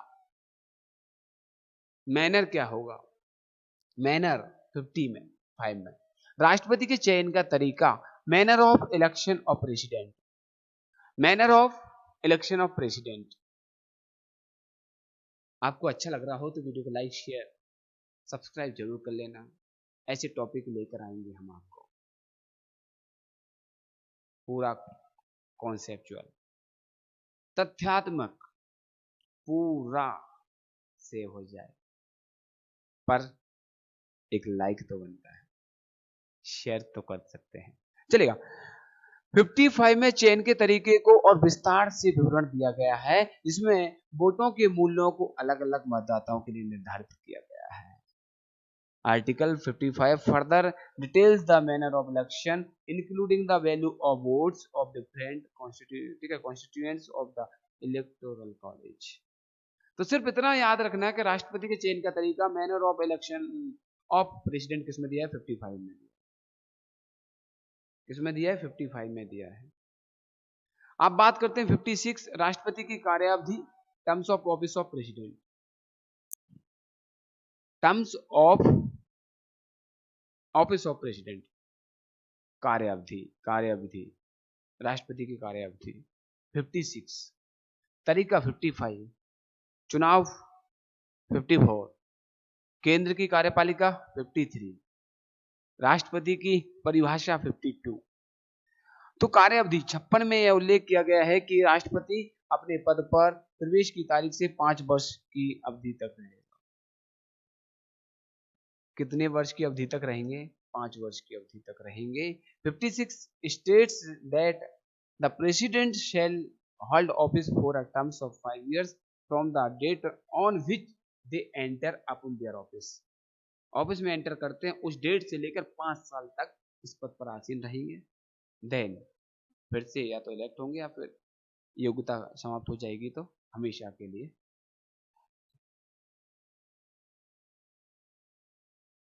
मैनर क्या होगा? मैनर 50 में, 5 में राष्ट्रपति के चयन का तरीका, manner of election of president, manner of election of president. आपको अच्छा लग रहा हो तो वीडियो को लाइक शेयर सब्सक्राइब जरूर कर लेना। ऐसे टॉपिक लेकर आएंगे हम आपको, पूरा कॉन्सेप्चुअल तथ्यात्मक पूरा सेव हो जाए, पर एक लाइक तो बनता है, शेयर तो कर सकते हैं, चलेगा। 55 में चयन के तरीके को और विस्तार से विवरण दिया गया है, इसमें वोटों के मूल्यों को अलग अलग मतदाताओं के लिए निर्धारित किया गया है। Article 55 further details the manner of election including the value of votes of different constituents of the electoral college. तो सिर्फ इतना याद रखना है कि राष्ट्रपति के चयन का तरीका, manner of election of president किसमें दिया है? 55 में दिया। किसमें दिया है? 55 में दिया है। आप बात करते हैं 56 राष्ट्रपति की कार्यावधि, terms of office of president. Terms of office of president, कार्यावधि राष्ट्रपति की कार्यावधि 56, तरीका 55, चुनाव 54, केंद्र की कार्यपालिका 53, राष्ट्रपति की परिभाषा 52। तो कार्यावधि 56 में यह उल्लेख किया गया है कि राष्ट्रपति अपने पद पर प्रवेश की तारीख से 5 वर्ष की अवधि तक रहेगा। कितने वर्ष की अवधि तक रहेंगे? 5 वर्ष की अवधि तक रहेंगे। 56 states that the president shall hold office for a term of 5 years from the date on which they enter upon their office। Office में एंटर करते हैं उस डेट से लेकर 5 साल तक इस पद पर आसीन रहेंगे। देन फिर से या तो इलेक्ट होंगे या फिर योग्यता समाप्त हो जाएगी तो हमेशा के लिए।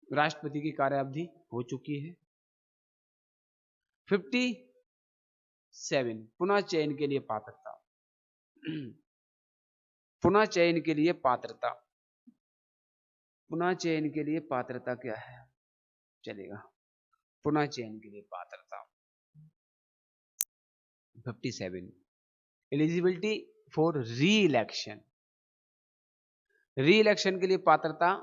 राष्ट्रपति की कार्यावधि हो चुकी है। 57 पुनः चयन के लिए पात्रता। पुनः चयन के लिए पात्रता, पुनः चयन के लिए पात्रता क्या है? चलेगा, पुनः चयन के लिए पात्रता 57 एलिजिबिलिटी फॉर री इलेक्शन। री इलेक्शन के लिए पात्रता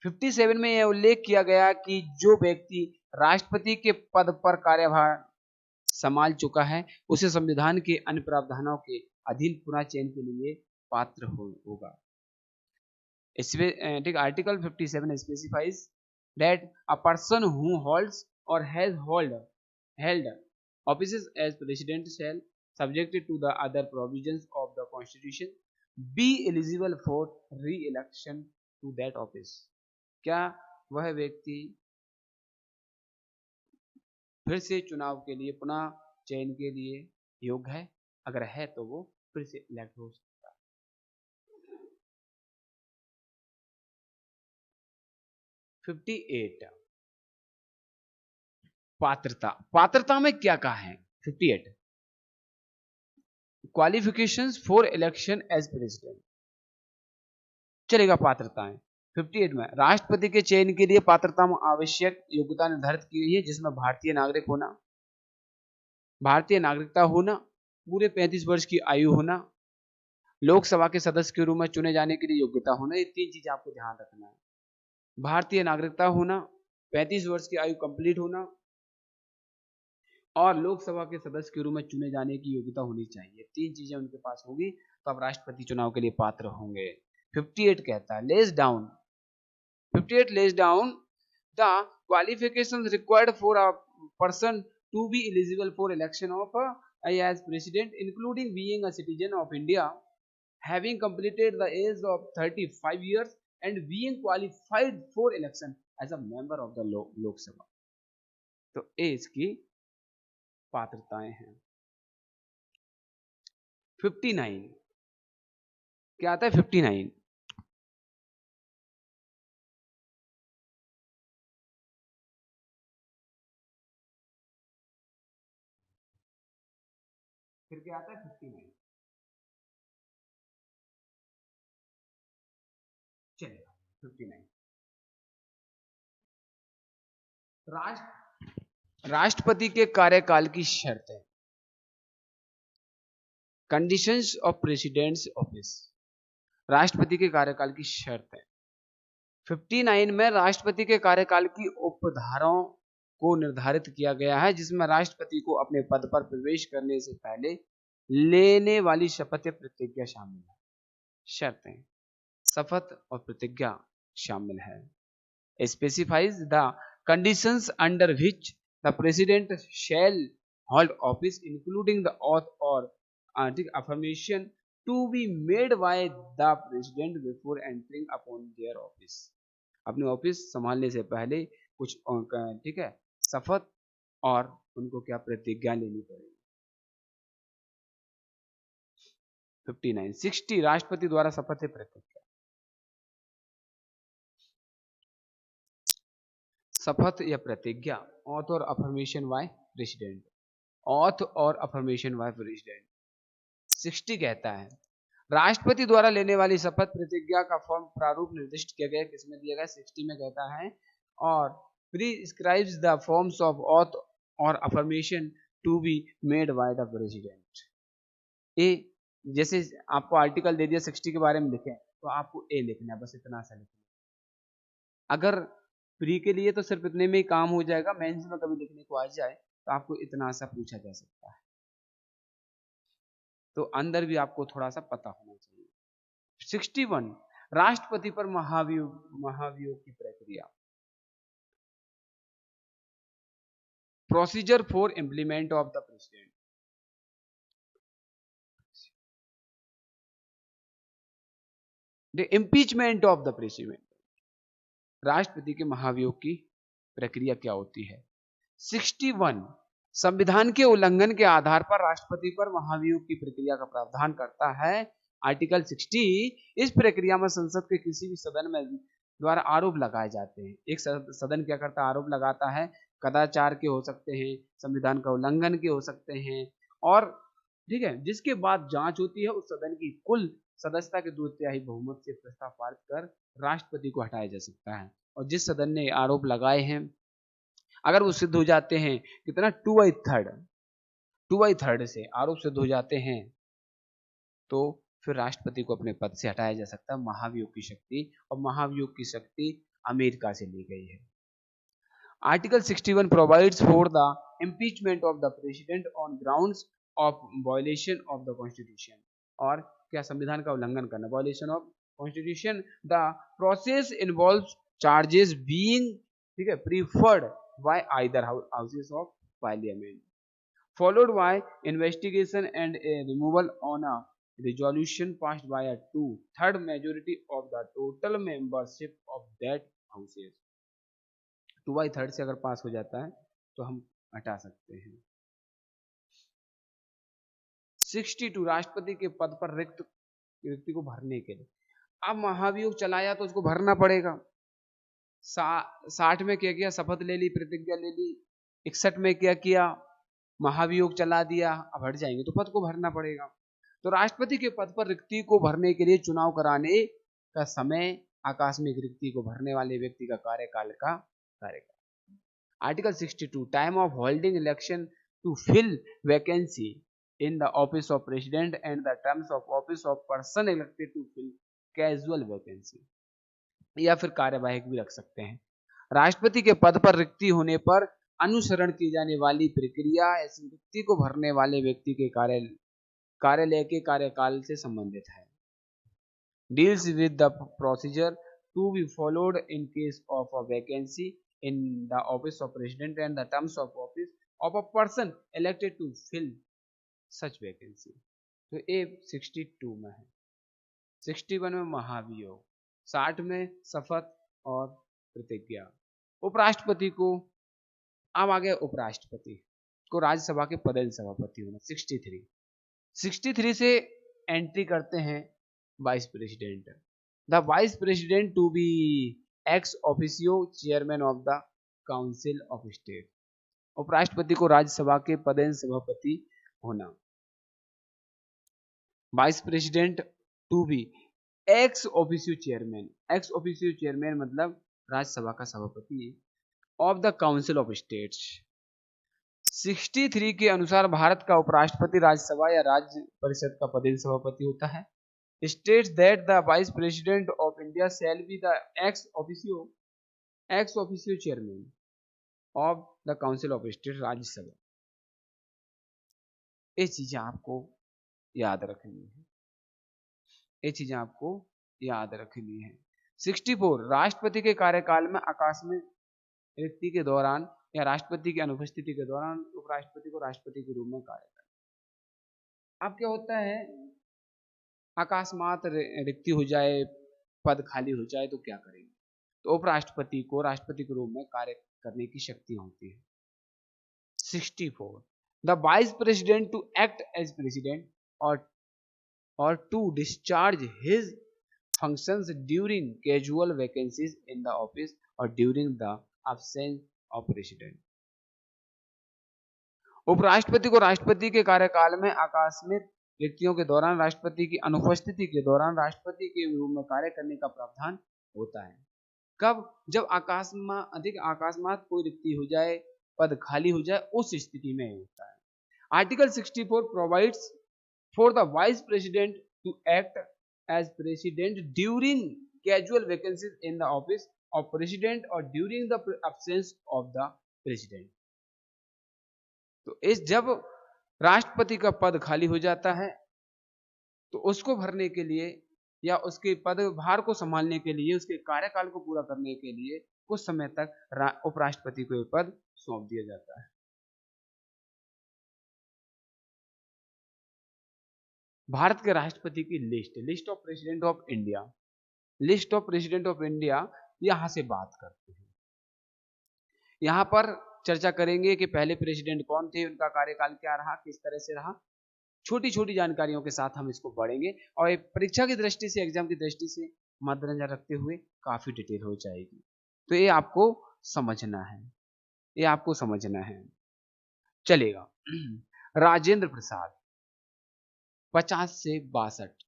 57 में यह उल्लेख किया गया कि जो व्यक्ति राष्ट्रपति के पद पर कार्यभार संभाल चुका है उसे संविधान के अन्य प्रावधानों के अधीन पुनः चयन के लिए पात्र होगा। इसमें ठीक article 57 specifies that a person who holds or has held offices as president shall subjected to the other provisions of the constitution be eligible for re-election to that office। क्या वह व्यक्ति फिर से चुनाव के लिए, पुनः चयन के लिए योग्य है? अगर है तो वो फिर से इलेक्ट हो सकता है। 58 पात्रता में क्या कहा है? 58 qualifications for election as president. चलेगा, पात्रताएं 58 में राष्ट्रपति के चयन के लिए पात्रता में आवश्यक योग्यता निर्धारित की गई है, जिसमें भारतीय नागरिक होना, भारतीय नागरिकता होना, पूरे 35 वर्ष की आयु होना, लोकसभा के सदस्य के रूप में चुने जाने के लिए योग्यता होना। ये 3 चीजें आपको ध्यान रखना है। भारतीय नागरिकता होना, 35 वर्ष की आयु कंप्लीट होना और लोकसभा के सदस्य के रूप में चुने जाने की योग्यता होनी चाहिए। 3 चीजें उनके पास होगी तो अब राष्ट्रपति चुनाव के लिए पात्र होंगे। 58 कहता है less down, 58 lays down the qualifications required for a person to be eligible for election of as president, including being a citizen of India, having completed the age of 35 years and being qualified for election as a member of the Lok Sabha। तो ये इसकी पात्रताएं हैं। 59 क्या आता है? 59 फिर क्या आता है? 59 चलेगा। 59 राष्ट्रपति के कार्यकाल की शर्तें, कंडीशंस ऑफ प्रेसिडेंट्स ऑफिस। राष्ट्रपति के कार्यकाल की शर्तें 59 में राष्ट्रपति के कार्यकाल की उपधाराओं को निर्धारित किया गया है, जिसमें राष्ट्रपति को अपने पद पर प्रवेश करने से पहले लेने वाली शपथ या प्रतिज्ञा शामिल है। शर्तें, शपथ और प्रतिज्ञा शामिल है। Specifies the conditions under which the president shall hold office including the oath or affirmation to be made by the president before entering upon their office. अपने ऑफिस संभालने से पहले कुछ ठीक है शपथ और उनको क्या प्रतिज्ञा लेनी पड़ेगी। 59 60 राष्ट्रपति द्वारा शपथ प्रतिज्ञा। शपथ या प्रतिज्ञा, auth or affirmation by president, auth or affirmation by president. 60 कहता है राष्ट्रपति द्वारा लेने वाली शपथ प्रतिज्ञा का फॉर्म प्रारूप निर्दिष्ट किया गया, किसमें दिया गया 60 में कहता है, और prescribes the forms of oath or affirmation to be made by the president. ए, जैसे आपको आर्टिकल दे दिया 60 के बारे में लिखें तो आपको ए लिखना है, बस इतना सा लिखना। अगर प्री के लिए तो सिर्फ इतने में ही काम हो जाएगा, मेंस में कभी लिखने को आ जाए तो आपको इतना सा पूछा जा सकता है, तो अंदर भी आपको थोड़ा सा पता होना चाहिए। 61 राष्ट्रपति पर महाभियोग की प्रक्रिया। Procedure for implement of the president. The impeachment of the president. राष्ट्रपति के महाभियोग की प्रक्रिया क्या होती है। 61 संविधान के उल्लंघन के आधार पर राष्ट्रपति पर महाभियोग की प्रक्रिया का प्रावधान करता है। आर्टिकल 60 इस प्रक्रिया में संसद के किसी भी सदन में द्वारा आरोप लगाए जाते हैं। एक सदन क्या करता है, आरोप लगाता है, कदाचार के हो सकते हैं, संविधान का उल्लंघन के हो सकते हैं, और ठीक है जिसके बाद जांच होती है, उस सदन की कुल सदस्यता के 2/3 बहुमत से प्रस्ताव पारित कर राष्ट्रपति को हटाया जा सकता है। और जिस सदन ने आरोप लगाए हैं अगर वो सिद्ध हो जाते हैं, कितना 2/3 से आरोप सिद्ध हो जाते हैं, तो फिर राष्ट्रपति को अपने पद से हटाया जा सकता है। महाभियोग की शक्ति, और महाभियोग की शक्ति अमेरिका से ली गई है। Article 61 provides for the impeachment of the president on grounds of violation of the constitution. और क्या, संविधान का उल्लंघन करना, violation of constitution. The process involves charges being, ठीक है, preferred bye either houses of parliament, followed by investigation and a removal on a resolution passed by a 2/3 majority of the total membership of that houses। 2/3 से अगर पास हो जाता है तो हम हटा सकते हैं। 62 राष्ट्रपति के पद पर रिक्ति को भरने के लिए, अब महाभियोग चलाया तो उसको भरना पड़ेगा। 60 में क्या किया, शपथ ले ली, प्रतिज्ञा ले ली। 61 में क्या किया, महाभियोग चला दिया, अब हट जाएंगे तो पद को भरना पड़ेगा। तो राष्ट्रपति के पद पर रिक्ति को भरने के लिए चुनाव कराने का समय आकस्मिक रिक्ति को भरने वाले व्यक्ति का कार्यकाल का कार्यकाल। Article 62 time of holding election to fill vacancy in the office of president and the terms of office of person elected to fill casual vacancy, या फिर कार्यवाहक भी रख सकते हैं। राष्ट्रपति के पद पर रिक्ति होने पर अनुसरण की जाने वाली प्रक्रिया ऐसी रिक्ति को भरने वाले व्यक्ति के कार्यालय के कार्यकाल से संबंधित है। Deals with the procedure to be followed in case of a vacancy in the office of president and the terms of office of a person elected to fill such vacancy. तो ये 62 में है। 61 में महाभियोग, 60 में शपथ और प्रतिज्ञा। उपराष्ट्रपति को, अब आ गया उपराष्ट्रपति को राज्यसभा के पदेन सभापति होना। 63 से एंट्री करते हैं vice president. The vice president to be ex officio chairman of the council of state. उपराष्ट्रपति को राज्यसभा के पदेन सभापति होना। Vice president to be ex officio chairman. Ex officio chairman मतलब राज्यसभा का सभापति of the council of states. 63 के अनुसार भारत का उपराष्ट्रपति राज्यसभा या राज्य परिषद का पदेन सभापति होता है। states that the vice president of India shall be the ex officio chairman of the council of state, Rajya Sabha. ये चीजें आपको याद रखनी है, ये चीजें आपको याद रखनी है। 64 राष्ट्रपति के कार्यकाल में आकस्मिक रिक्ति के दौरान या राष्ट्रपति की अनुपस्थिति के दौरान उपराष्ट्रपति को राष्ट्रपति के रूप में कार्य करना। अब क्या होता है, अकस्मात रिक्ति हो जाए, पद खाली हो जाए तो क्या करेंगे, तो उपराष्ट्रपति को राष्ट्रपति के रूप में कार्य करने की शक्ति होती है। 64 the vice president to act as president or to discharge his functions during casual vacancies in the office or during the absence of president। उपराष्ट्रपति को राष्ट्रपति के कार्यकाल में आकस्मिक रिक्तियों के दौरान राष्ट्रपति की अनुपस्थिति के दौरान राष्ट्रपति के रूप में कार्य करने का प्रावधान होता है। कब, जब अकस्मात कोई रिक्ति हो जाए, पद खाली हो जाए, उस स्थिति में होता है। Article 64 provides for the vice president to act as president during casual vacancies in the office of president or during the absence of the president। तो इस जब राष्ट्रपति का पद खाली हो जाता है तो उसको भरने के लिए या उसके पदभार को संभालने के लिए, उसके कार्यकाल को पूरा करने के लिए कुछ समय तक उपराष्ट्रपति को यह पद सौंप दिया जाता है। भारत के राष्ट्रपति की list of president of India, list of president of India, यहां से बात करते हैं। यहां पर चर्चा करेंगे कि पहले प्रेसिडेंट कौन थे, उनका कार्यकाल क्या रहा, किस तरह से रहा, छोटी छोटी जानकारियों के साथ हम इसको पढ़ेंगे और परीक्षा की दृष्टि से, एग्जाम की दृष्टि से मद्देनजर रखते हुए काफी डिटेल हो जाएगी। तो ये आपको समझना है, ये आपको समझना है। चलेगा। राजेंद्र प्रसाद 50 से 62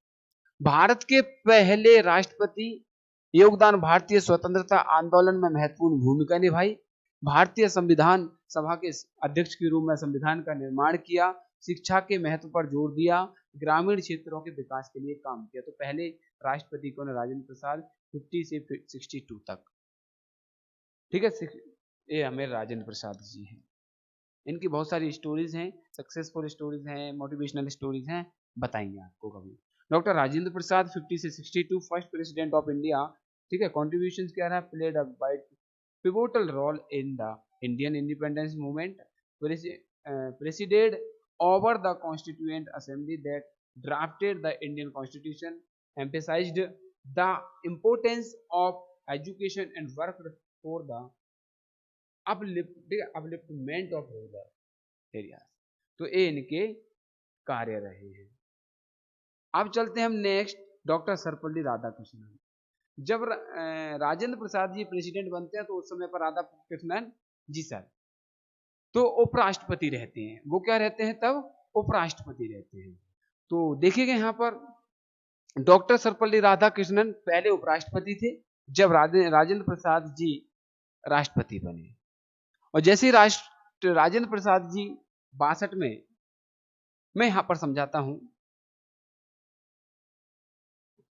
भारत के पहले राष्ट्रपति, योगदान भारतीय स्वतंत्रता आंदोलन में महत्वपूर्ण भूमिका निभाई, भारतीय संविधान सभा के अध्यक्ष के रूप में संविधान का निर्माण किया, शिक्षा के महत्व पर जोर दिया, ग्रामीण क्षेत्रों के विकास के लिए काम किया। तो पहले राष्ट्रपति कौन है, राजेंद्र प्रसाद, 50 से 62 तक। ठीक है, ये हमें राजेंद्र प्रसाद जी हैं। इनकी बहुत सारी स्टोरीज हैं, सक्सेसफुल स्टोरीज हैं, मोटिवेशनल स्टोरीज हैं, बताएंगे आपको कभी। डॉक्टर राजेंद्र प्रसाद 50 से 62 फर्स्ट प्रेसिडेंट ऑफ इंडिया। ठीक है, कॉन्ट्रीब्यूशन क्या रहा, played a pivotal role in the Indian independence movement, presided over the constituent assembly that drafted the Indian constitution, emphasised the importance of education and work for the upliftment of rural areas. तो ये इनके कार्य रहे हैं। अब चलते हैं हम नेक्स्ट, डॉक्टर सर्वपल्ली राधाकृष्णन। जब राजेंद्र प्रसाद जी प्रेसिडेंट बनते हैं तो उस समय पर राधाकृष्णन जी सर तो उपराष्ट्रपति रहते हैं। वो क्या रहते हैं तब, उपराष्ट्रपति रहते हैं। तो देखिएगा यहाँ पर डॉक्टर सर्वपल्ली राधाकृष्णन पहले उपराष्ट्रपति थे जब राजेंद्र प्रसाद जी राष्ट्रपति बने। और जैसे राजेंद्र प्रसाद जी 62 में, मैं यहां पर समझाता हूं,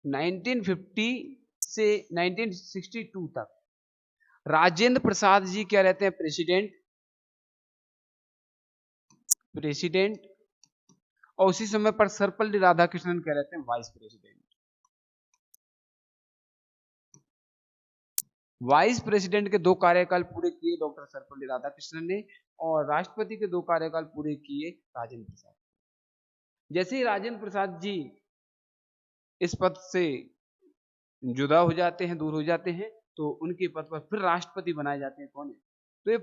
1950 से 1962 तक राजेंद्र प्रसाद जी क्या रहते हैं, प्रेसिडेंट, और उसी समय पर सर्वपल्ली राधाकृष्णन क्या रहते हैं, वाइस प्रेसिडेंट। वाइस प्रेसिडेंट के 2 कार्यकाल पूरे किए डॉक्टर सर्वपल्ली राधाकृष्णन ने और राष्ट्रपति के 2 कार्यकाल पूरे किए राजेंद्र प्रसाद। जैसे ही राजेंद्र प्रसाद जी इस पद से जुदा हो जाते हैं, दूर हो जाते हैं, तो उनके पद पर फिर राष्ट्रपति बनाए जाते हैं। कौन है, तो ये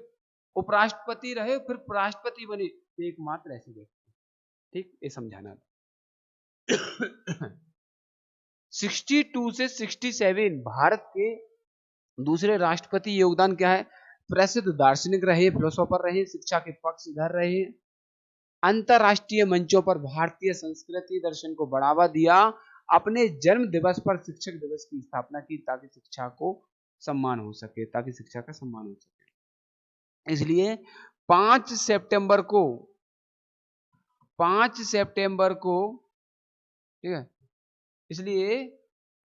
उपराष्ट्रपति रहे फिर राष्ट्रपति बने, तो एकमात्र ऐसे व्यक्ति। ठीक, ये समझाना। 62 से 67 भारत के दूसरे राष्ट्रपति। योगदान क्या है, प्रसिद्ध दार्शनिक रहे, फिलोसोफर रहे, शिक्षा के पक्षधर रहे, अंतरराष्ट्रीय मंचों पर भारतीय संस्कृति दर्शन को बढ़ावा दिया, अपने जन्म दिवस पर शिक्षक दिवस की स्थापना की ताकि शिक्षा को सम्मान हो सके, ताकि शिक्षा का सम्मान हो सके। इसलिए 5 सितंबर को, ठीक है, इसलिए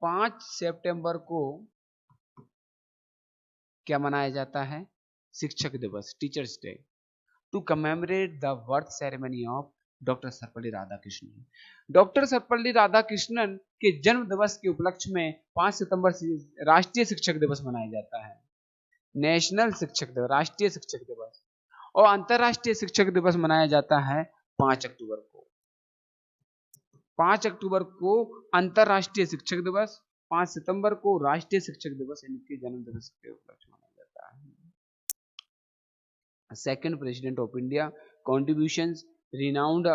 5 सितंबर को क्या मनाया जाता है? शिक्षक दिवस, teachers day, to commemorate the birth ceremony of doctor Sarvepalli Radhakrishnan. Doctor Sarvepalli Radhakrishnan के जन्म दिवस के उपलक्ष्य में 5 सितंबर से राष्ट्रीय शिक्षक दिवस मनाया जाता है। नेशनल शिक्षक दिवस, राष्ट्रीय शिक्षक दिवस। और अंतरराष्ट्रीय शिक्षक दिवस मनाया जाता है 5 अक्टूबर को। 5 अक्टूबर को अंतरराष्ट्रीय शिक्षक दिवस, 5 सितंबर को राष्ट्रीय शिक्षक दिवस, इनके जन्म दिवस के उपलक्ष्य मनाया जाता है। Second president of India, contributions, renowned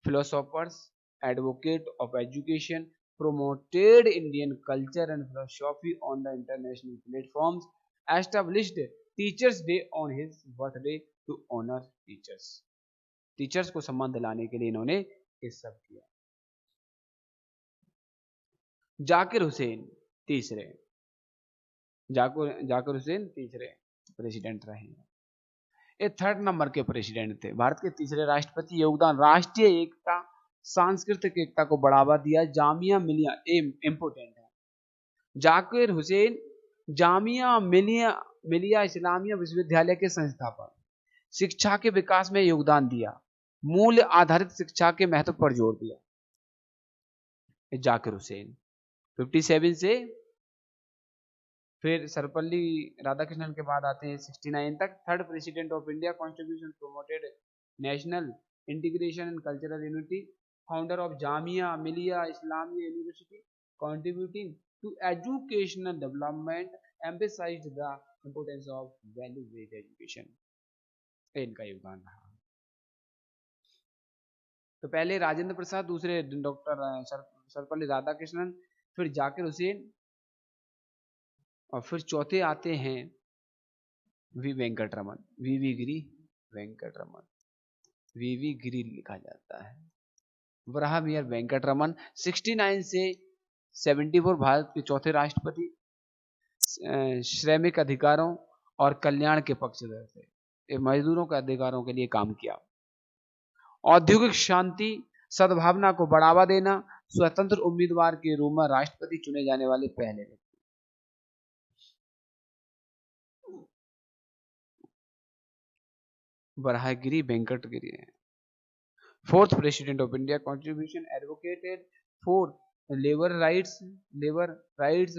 philosophers, advocate of education, promoted Indian culture and philosophy on the international platforms, established Teachers Day on his birthday to honor teachers. Teachers को सम्मान दिलाने के लिए इन्होंने ये सब किया। जाकिर हुसैन तीसरे, जाकिर हुसैन तीसरे प्रेसिडेंट रहे। ये 3rd नंबर के प्रेसिडेंट थे। भारत के तीसरे राष्ट्रपति। योगदान, राष्ट्रीय एकता, सांस्कृतिक एकता को बढ़ावा दिया। जामिया मिलिया इंपोर्टेंट है। जाकिर हुसैन जामिया मिलिया इस्लामिया विश्वविद्यालय के संस्थापक, शिक्षा के विकास में योगदान दिया, मूल्य आधारित शिक्षा के महत्व पर जोर दिया। जाकिर हुसैन 57 से फिर सर्वपल्ली राधाकृष्णन के बाद आते हैं 69 तक। 3rd president of India, constitution promoted national integration and cultural unity, founder of Jamia Millia Islamia university, contributing to educational development, emphasised the importance of value based education. इनका योगदान रहा। तो पहले राजेंद्र प्रसाद, दूसरे डॉक्टर सर्वपल्ली राधाकृष्णन, फिर जाकिर हुसैन, और फिर चौथे आते हैं वी वेंकटरमन, वीवी गिरी वेंकटरमन, वीवी गिरी लिखा जाता है। वराहमिहिर वेंकटरमन 69 से 74 भारत के चौथे राष्ट्रपति, श्रमिक अधिकारों और कल्याण के पक्षधर थे। मजदूरों के अधिकारों के लिए काम किया। औद्योगिक शांति, सद्भावना को बढ़ावा देना, स्वतंत्र उम्मीदवार के रूप में राष्ट्रपति चुने जाने वाले पहले व्यक्ति। वराहगिरी वेंकटगिरी है। 4th president of India, contribution, advocated for labour rights,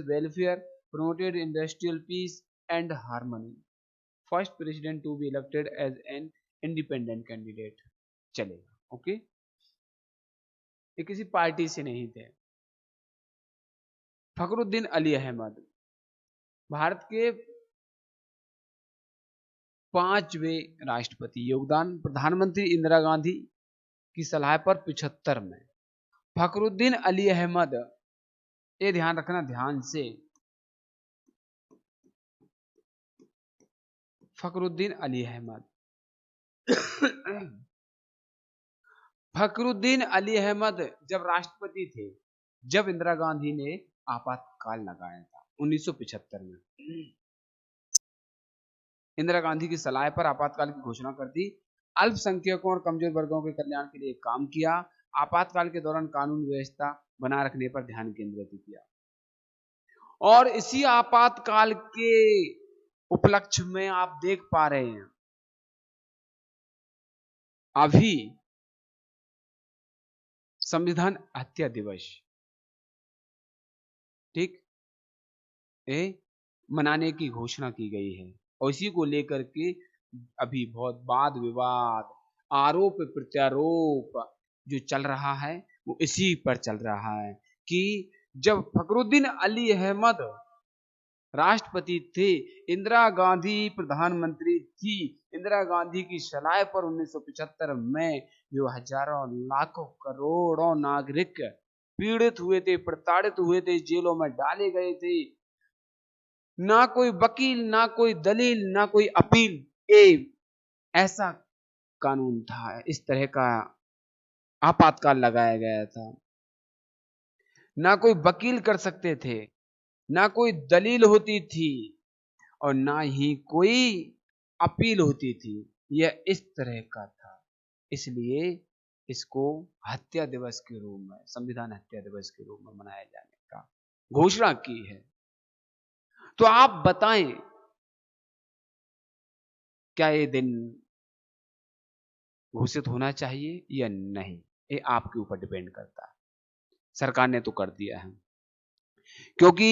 welfare, promoted industrial peace and harmony. First president to be elected as an independent candidate. चलेगा, ओके। ये किसी पार्टी से नहीं थे। फखरुद्दीन अली अहमद भारत के 5वें राष्ट्रपति। योगदान, प्रधानमंत्री इंदिरा गांधी की सलाह पर 75 में। फखरुद्दीन अली अहमद, ये ध्यान रखना ध्यान से, फखरुद्दीन अली अहमद फखरुद्दीन अली अहमद जब राष्ट्रपति थे, जब इंदिरा गांधी ने आपातकाल लगाया था 1975 में। इंदिरा गांधी की सलाह पर आपातकाल की घोषणा कर दी। अल्पसंख्यकों और कमजोर वर्गों के कल्याण के लिए काम किया। आपातकाल के दौरान कानून व्यवस्था बनाए रखने पर ध्यान केंद्रित किया। और इसी आपातकाल के उपलक्ष्य में आप देख पा रहे हैं अभी संविधान हत्या दिवस, ठीक, मनाने की घोषणा की गई है। और इसी को लेकर के अभी बहुत वाद विवाद, आरोप प्रत्यारोप जो चल रहा है वो इसी पर चल रहा है कि जब फखरुद्दीन अली अहमद राष्ट्रपति थे, इंदिरा गांधी प्रधानमंत्री थी, इंदिरा गांधी की सलाह पर 1975 में जो हजारों लाखों करोड़ों नागरिक पीड़ित हुए थे, प्रताड़ित हुए थे, जेलों में डाले गए थे, ना कोई वकील, ना कोई दलील, ना कोई अपील, ऐसा कानून था, इस तरह का आपातकाल लगाया गया था। ना कोई वकील कर सकते थे, ना कोई दलील होती थी, और ना ही कोई अपील होती थी। यह इस तरह का था। इसलिए इसको हत्या दिवस के रूप में, संविधान हत्या दिवस के रूप में मनाया जाने का घोषणा की है। तो आप बताएं, क्या ये दिन घोषित होना चाहिए या नहीं? ये आपके ऊपर डिपेंड करता है। सरकार ने तो कर दिया है, क्योंकि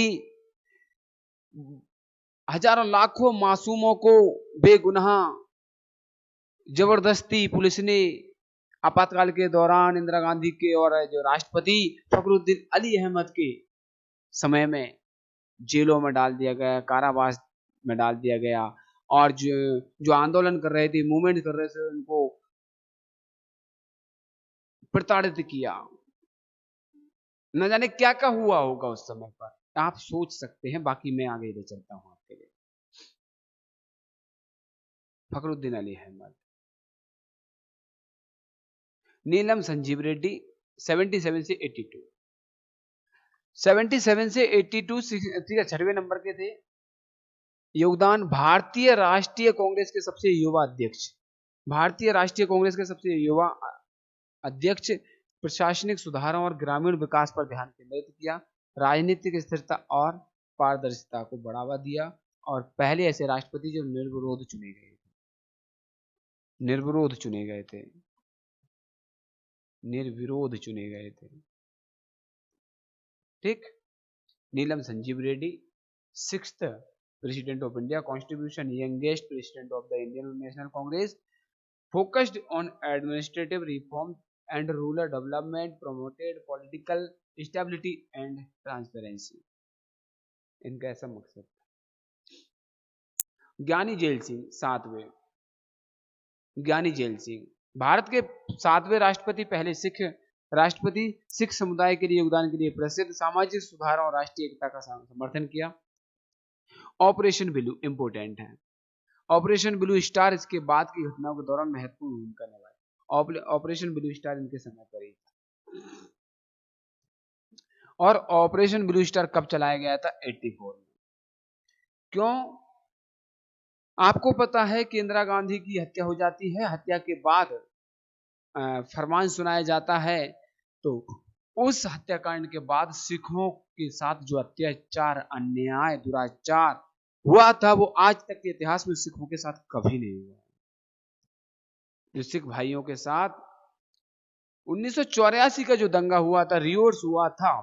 हजारों लाखों मासूमों को बेगुनाह जबरदस्ती पुलिस ने आपातकाल के दौरान इंदिरा गांधी के और जो राष्ट्रपति फखरुद्दीन अली अहमद के समय में जेलों में डाल दिया गया, कारावास में डाल दिया गया, और जो आंदोलन कर रहे थे, मूवमेंट कर रहे थे, उनको प्रताड़ित किया। न जाने क्या क्या हुआ होगा उस समय पर, आप सोच सकते हैं। बाकी मैं आगे ले चलता हूं आपके लिए। फखरुद्दीन अली अहमद, नीलम संजीव रेड्डी 77 से 82, 77 से 82 6वें नंबर के थे। योगदान भारतीय राष्ट्रीय कांग्रेस के सबसे युवा अध्यक्ष, भारतीय राष्ट्रीय कांग्रेस के सबसे युवा अध्यक्ष, प्रशासनिक सुधारों और ग्रामीण विकास पर ध्यान केंद्रित किया, राजनीतिक स्थिरता और पारदर्शिता को बढ़ावा दिया, और पहले ऐसे राष्ट्रपति जो निर्विरोध चुने गए थे, निर्विरोध चुने गए थे, निर्विरोध चुने गए थे। ठीक। Neelam Sanjiva Reddy, 6th president of India, constitution youngest president of the Indian National Congress, focused on administrative reform and rural development, promoted political stability and transparency. इनका ऐसा मकसद था। ज्ञानी जेल सिंह 7वें, ज्ञानी जेल सिंह भारत के 7वें राष्ट्रपति, पहले सिख राष्ट्रपति, सिख समुदाय के लिए योगदान के लिए प्रसिद्ध, सामाजिक सुधार और राष्ट्रीय एकता का समर्थन किया। ऑपरेशन ब्लू इंपोर्टेंट है। ऑपरेशन ब्लू स्टार इसके बाद की घटनाओं के दौरान महत्वपूर्ण भूमिका निभाई। ऑपरेशन ब्लू स्टार इनके समय पर ही था। और ऑपरेशन ब्लू स्टार कब चलाया गया था? 84 में। क्यों? आपको पता है कि इंदिरा गांधी की हत्या हो जाती है, हत्या के बाद फरमान सुनाया जाता है, तो उस हत्याकांड के बाद सिखों के साथ जो अत्याचार, अन्याय, दुराचार हुआ था, वो आज तक के इतिहास में सिखों के साथ कभी नहीं हुआ। जो सिख भाइयों के साथ 1984 का जो दंगा हुआ था, रियोर्स हुआ था,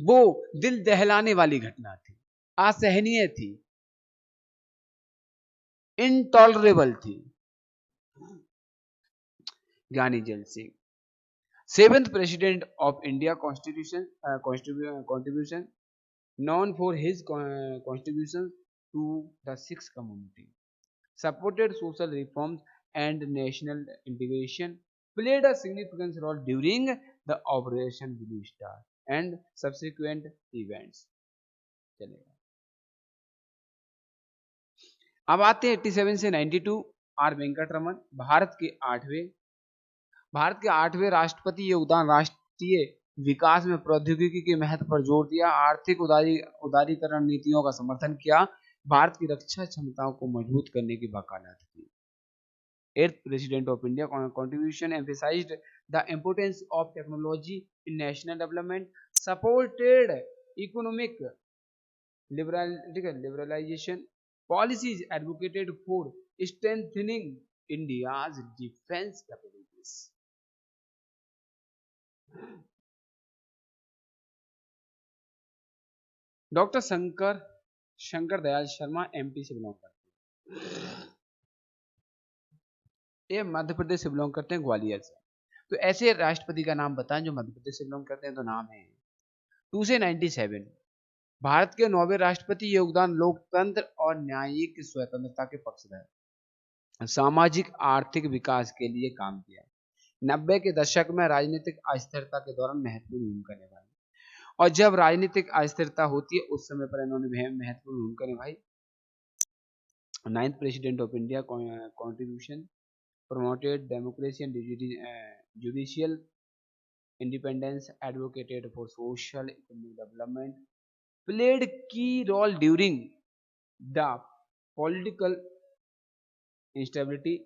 वो दिल दहलाने वाली घटना थी, असहनीय थी, इनटॉलरेबल थी। Giani Zail Singh, 7th President of India, contribution known for his contributions to the Sikh community, supported social reforms and national integration, played a significant role during the Operation Blue Star and subsequent events. चलेगा। अब आते हैं 87 से 92, are Venkataraman, Bharat के 8वें राष्ट्रपति। योगदान राष्ट्रीय विकास में प्रौद्योगिकी के महत्व पर जोर दिया, आर्थिक उदारीकरण नीतियों का समर्थन किया, भारत की रक्षा क्षमताओं को मजबूत करने की वकालत की। 8th President of India, contribution emphasized the importance of technology in national development, supported economic liberalization policies, advocated for strengthening India's defense capabilities. Doctor Shankar Dayal Sharma MP से बिलोंग करते हैं, ये मध्य प्रदेश से बिलोंग करते हैं, ग्वालियर से। तो ऐसे राष्ट्रपति का नाम बताएं जो मध्य प्रदेश से बिलोंग करते हैं। तो नाम है 2 से 97, भारत के 9वें राष्ट्रपति। योगदान लोकतंत्र और न्यायिक स्वतंत्रता के पक्षधर, सामाजिक आर्थिक विकास के लिए काम किया। 90 के दशक में राजनीतिक अस्थिरता के दौरान महत्वपूर्ण भूमिका निभाई, और जब राजनीतिक अस्थिरता होती है उस समय पर इन्होंने महत्वपूर्ण भूमिका निभाई। 9th President of India, contribution promoted democracy and judicial independence, advocated for social economic development, played key role during the political instability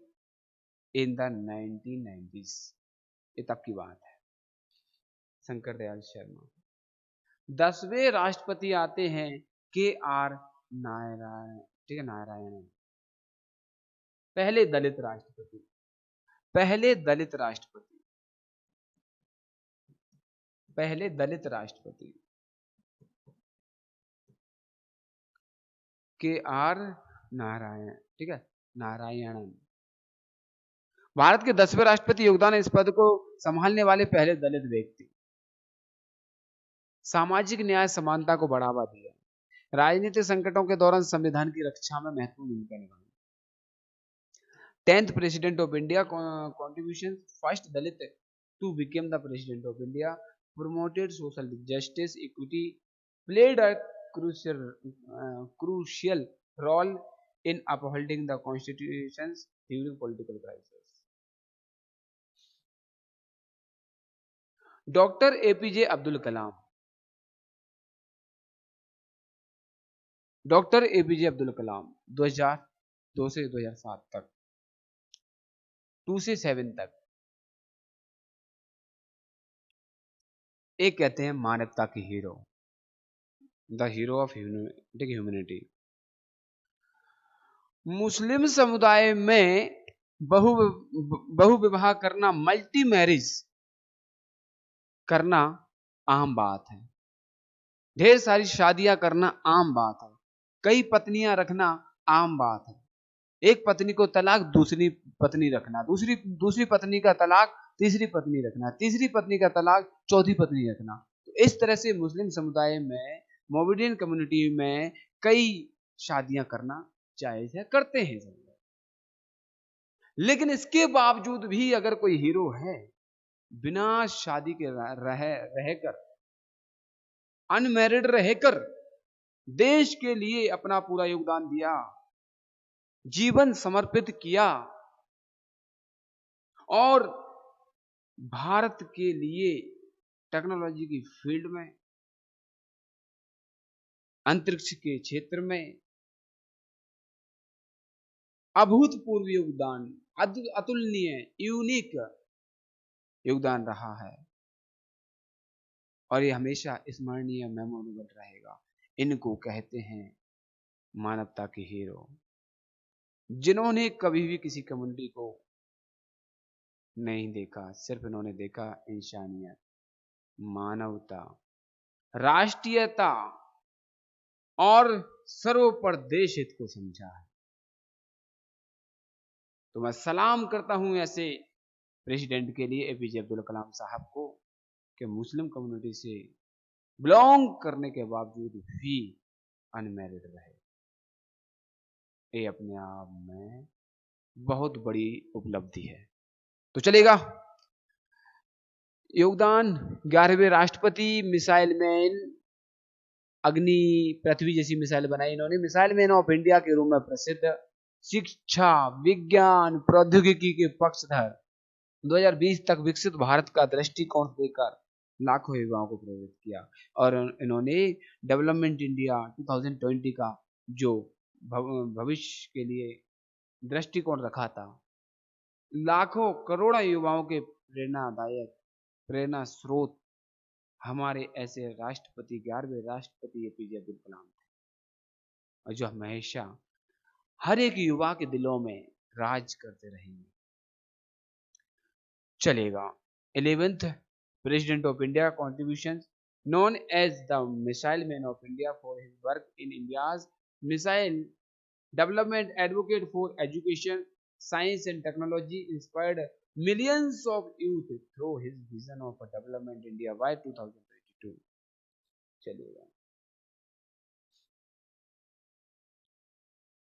in the 1990s. ये तब की बात है। शंकर दयाल शर्मा। 10वें राष्ट्रपति आते हैं के आर नारायण, ठीक है, नारायणन। पहले दलित राष्ट्रपति, पहले दलित राष्ट्रपति, पहले दलित राष्ट्रपति के आर नारायण, ठीक है, नारायणन। भारत के 10वें राष्ट्रपति योगदान, इस पद को संभालने वाले पहले दलित व्यक्ति। सामाजिक न्याय समानता को बढ़ावा दिया। राजनीतिक संकटों के दौरान संविधान की रक्षा में महत्वपूर्ण भूमिका निभाई। 10th president of India contribution, first Dalit to become the president of India, promoted social justice, equity, played a crucial role in upholding the constitutions during political crisis. Doctor APJ Abdul Kalam, doctor APJ Abdul Kalam 2002 से 2007 तक, 2 से 7 तक, एक कहते हैं मानवता की hero, the hero of humanity. मुस्लिम समुदाय में बहु विवाह करना, मल्टी मैरिज करना आम बात है। ढेर सारी शादियां करना आम बात है। कई पत्नियां रखना आम बात है। एक पत्नी को तलाक, दूसरी पत्नी रखना, दूसरी पत्नी का तलाक, तीसरी पत्नी रखना, तीसरी पत्नी का तलाक, चौथी पत्नी रखना। तो इस तरह से मुस्लिम समुदाय में, मोमेडियन कम्युनिटी में कई शादियां करना जायज है, करते हैं सब। लेकिन इसके बावजूद भी अगर कोई हीरो है, बिना शादी के रहकर, अनमैरिड रहकर देश के लिए अपना पूरा योगदान दिया, जीवन समर्पित किया और भारत के लिए टेक्नोलॉजी की फील्ड में, अंतरिक्ष के क्षेत्र में अभूतपूर्व योगदान, अतुलनीय, यूनिक योगदान रहा है और ये हमेशा स्मरणीय, मेमोरेबल रहेगा। इनको कहते हैं मानवता के हीरो, जिन्होंने कभी भी किसी कम्युनिटी को नहीं देखा, सिर्फ इन्होंने देखा इंसानियत, मानवता, राष्ट्रीयता और सर्वोपरि हित को समझा है। तो मैं सलाम करता हूं ऐसे प्रेसिडेंट के लिए, एपीजे अब्दुल कलाम साहब को, कि मुस्लिम कम्युनिटी से बिलोंग करने के बावजूद भी अनमैरिड रहे। ये अपने आप में बहुत बड़ी उपलब्धि है। तो चलेगा। योगदान 11वें राष्ट्रपति, मिसाइल मैन, अग्नि, पृथ्वी जैसी मिसाइल बनाई इन्होंने, मिसाइल मैन ऑफ इंडिया के रूप में प्रसिद्ध, शिक्षा, विज्ञान, प्रौद्योगिकी के पक्षधर, 2020 तक विकसित भारत का दृष्टिकोण देकर लाखों युवाओं को प्रेरित किया और इन्होंने डेवलपमेंट इंडिया 2020 का जो भविष्य के लिए दृष्टिकोण रखा था, लाखों करोड़ों युवाओं के प्रेरणादायक, प्रेरणा स्रोत हमारे ऐसे राष्ट्रपति, 11वें राष्ट्रपति एपीजे अब्दुल कलाम थे, और जो हमेशा हर एक युवा के दिलों में राज करते रहेंगे। चलेगा। 11th president of India contributions, known as the missile man of India for his work in India's missile development, advocate for education, science and technology, inspired millions of youth through his vision of a development India by 2022. चलिएगा।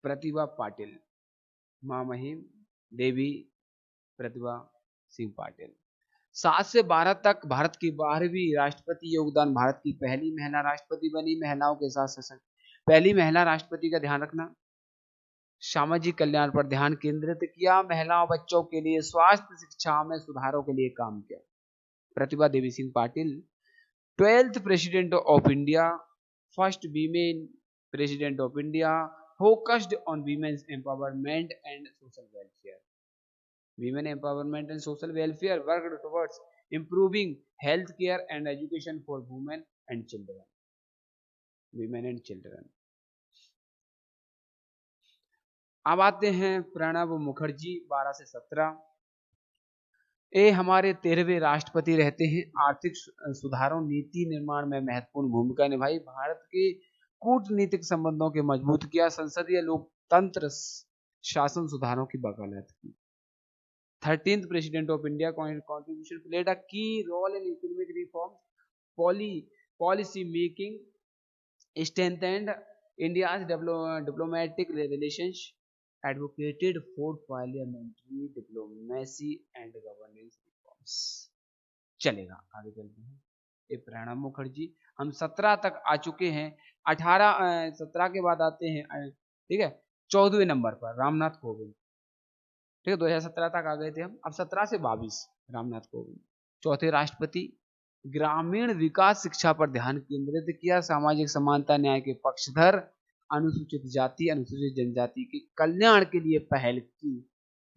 प्रतिभा पाटिल, मां महिम देवी प्रतिभा सिंह पाटिल, 7 से 12 तक भारत की 12वीं राष्ट्रपति योगदान, भारत की पहली महिला राष्ट्रपति बनी, महिलाओं के साथ सशक्त, पहली महिला राष्ट्रपति का ध्यान रखना, सामाजिक कल्याण पर ध्यान केंद्रित किया, महिलाओं बच्चों के लिए स्वास्थ्य शिक्षा में सुधारों के लिए काम किया। Pratibha Devi Singh Patil, 12th president of India, first women president of India, focused on women's empowerment and social welfare. women empowerment and social welfare worked towards improving health care and education for women and children. अब आते हैं प्रणब मुखर्जी 12 से 17। ये हमारे 13वें राष्ट्रपति रहते हैं। आर्थिक सुधारों नीति निर्माण में महत्वपूर्ण भूमिका निभाई, भारत के कूटनीतिक संबंधों के मजबूत किया, संसदीय लोकतंत्र शासन सुधारों की वकालत की। 13th President of India contribution played a key role in economic reforms, policy making, strengthened India's diplomatic relations, advocated for parliamentary diplomacy and governance reforms. चलेगा, आगे चलते हैं। ये प्रणब मुखर्जी। हम 17 तक आ चुके हैं। 17 के बाद आते हैं, ठीक है, 14वें नंबर पर रामनाथ कोविंद। ठीक है, 2017 तक आ गए थे हम। अब 17 से 22 रामनाथ कोविंद, चौथे राष्ट्रपति। ग्रामीण विकास शिक्षा पर ध्यान केंद्रित किया, सामाजिक समानता न्याय के पक्षधर, अनुसूचित जाति अनुसूचित जनजाति के कल्याण के लिए पहल की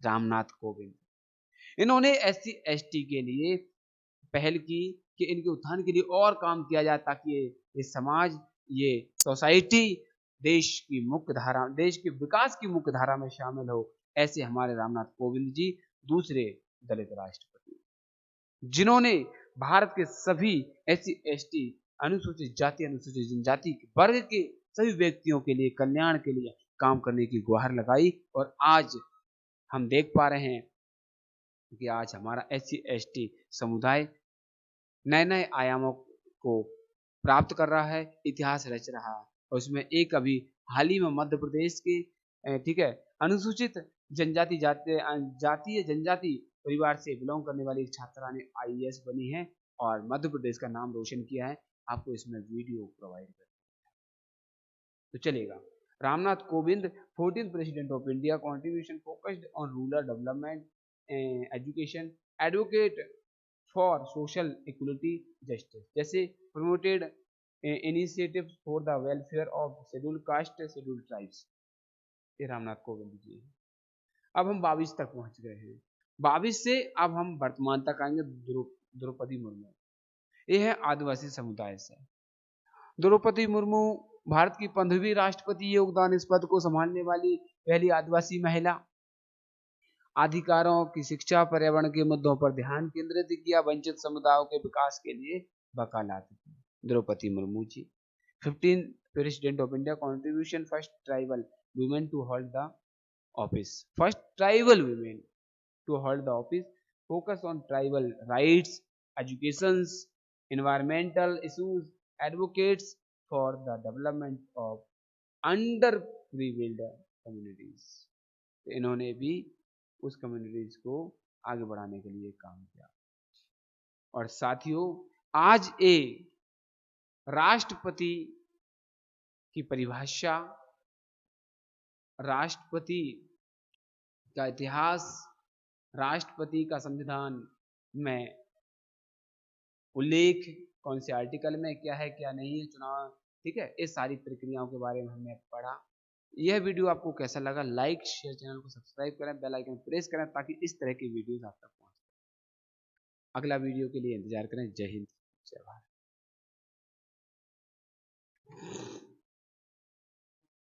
रामनाथ कोविंद। इन्होंने SC/ST के लिए पहल की कि इनके उत्थान के लिए और काम किया जाए, ताकि ये समाज, ये सोसाइटी देश की मुख्य धारा, देश के विकास की मुख्य धारा में शामिल हो। ऐसे हमारे रामनाथ कोविंद जी दूसरे दलित राष्ट्रपति, जिन्होंने भारत के सभी SC/ST अनुसूचित जाति अनुसूचित जनजाति वर्ग के सभी व्यक्तियों के लिए कल्याण के लिए काम करने की गुहार लगाई। और आज हम देख पा रहे हैं कि आज हमारा SC/ST समुदाय नए नए आयामों को प्राप्त कर रहा है, इतिहास रच रहा है। और उसमें एक अभी हाल ही में मध्य प्रदेश के, ठीक है, अनुसूचित जातीय जनजाति परिवार से बिलोंग करने वाली एक छात्रा ने IAS बनी है और मध्य प्रदेश का नाम रोशन किया है। आपको इसमें वीडियो प्रोवाइड कर, तो चलेगा। Ramnath Kovind 14th President of India, contribution focused on rural development, education, advocate for social equality, justice, जैसे promoted initiatives for the welfare of scheduled caste, scheduled tribes। ये रामनाथ कोविंद जी। अब हम 22 तक पहुंच गए हैं। 22 से अब हम वर्तमान तक आएंगे। द्रौपदी मुर्मू, ये है आदिवासी समुदाय से। द्रौपदी मुर्मू भारत की 15वीं राष्ट्रपति, योगदान इस पद को संभालने वाली पहली आदिवासी महिला। अधिकारों की शिक्षा, पर्यावरण के मुद्दों पर ध्यान केंद्रित किया, वंचित समुदायों के विकास के लिए वकालत की Draupadi Murmu ji. 15th President of India, contribution first tribal women to hold the office, first tribal women to hold the office, focus on tribal rights, educations, environmental issues, advocates for the development of underprivileged communities। तो इन्होंने भी उस communities को आगे बढ़ाने के लिए काम किया। और साथियों, आज राष्ट्रपति की परिभाषा, राष्ट्रपति का इतिहास, राष्ट्रपति का संविधान में उल्लेख, कौन से आर्टिकल में क्या है क्या नहीं है, चुनाव, ठीक है, इस सारी प्रक्रियाओं के बारे में हमने पढ़ा। यह वीडियो आपको कैसा लगा? लाइक शेयर, चैनल को सब्सक्राइब करें, बेल आइकन प्रेस करें ताकि इस तरह की वीडियोस आप तक पहुंच सके। अगला वीडियो के लिए इंतजार करें। जय हिंद, जय भारत।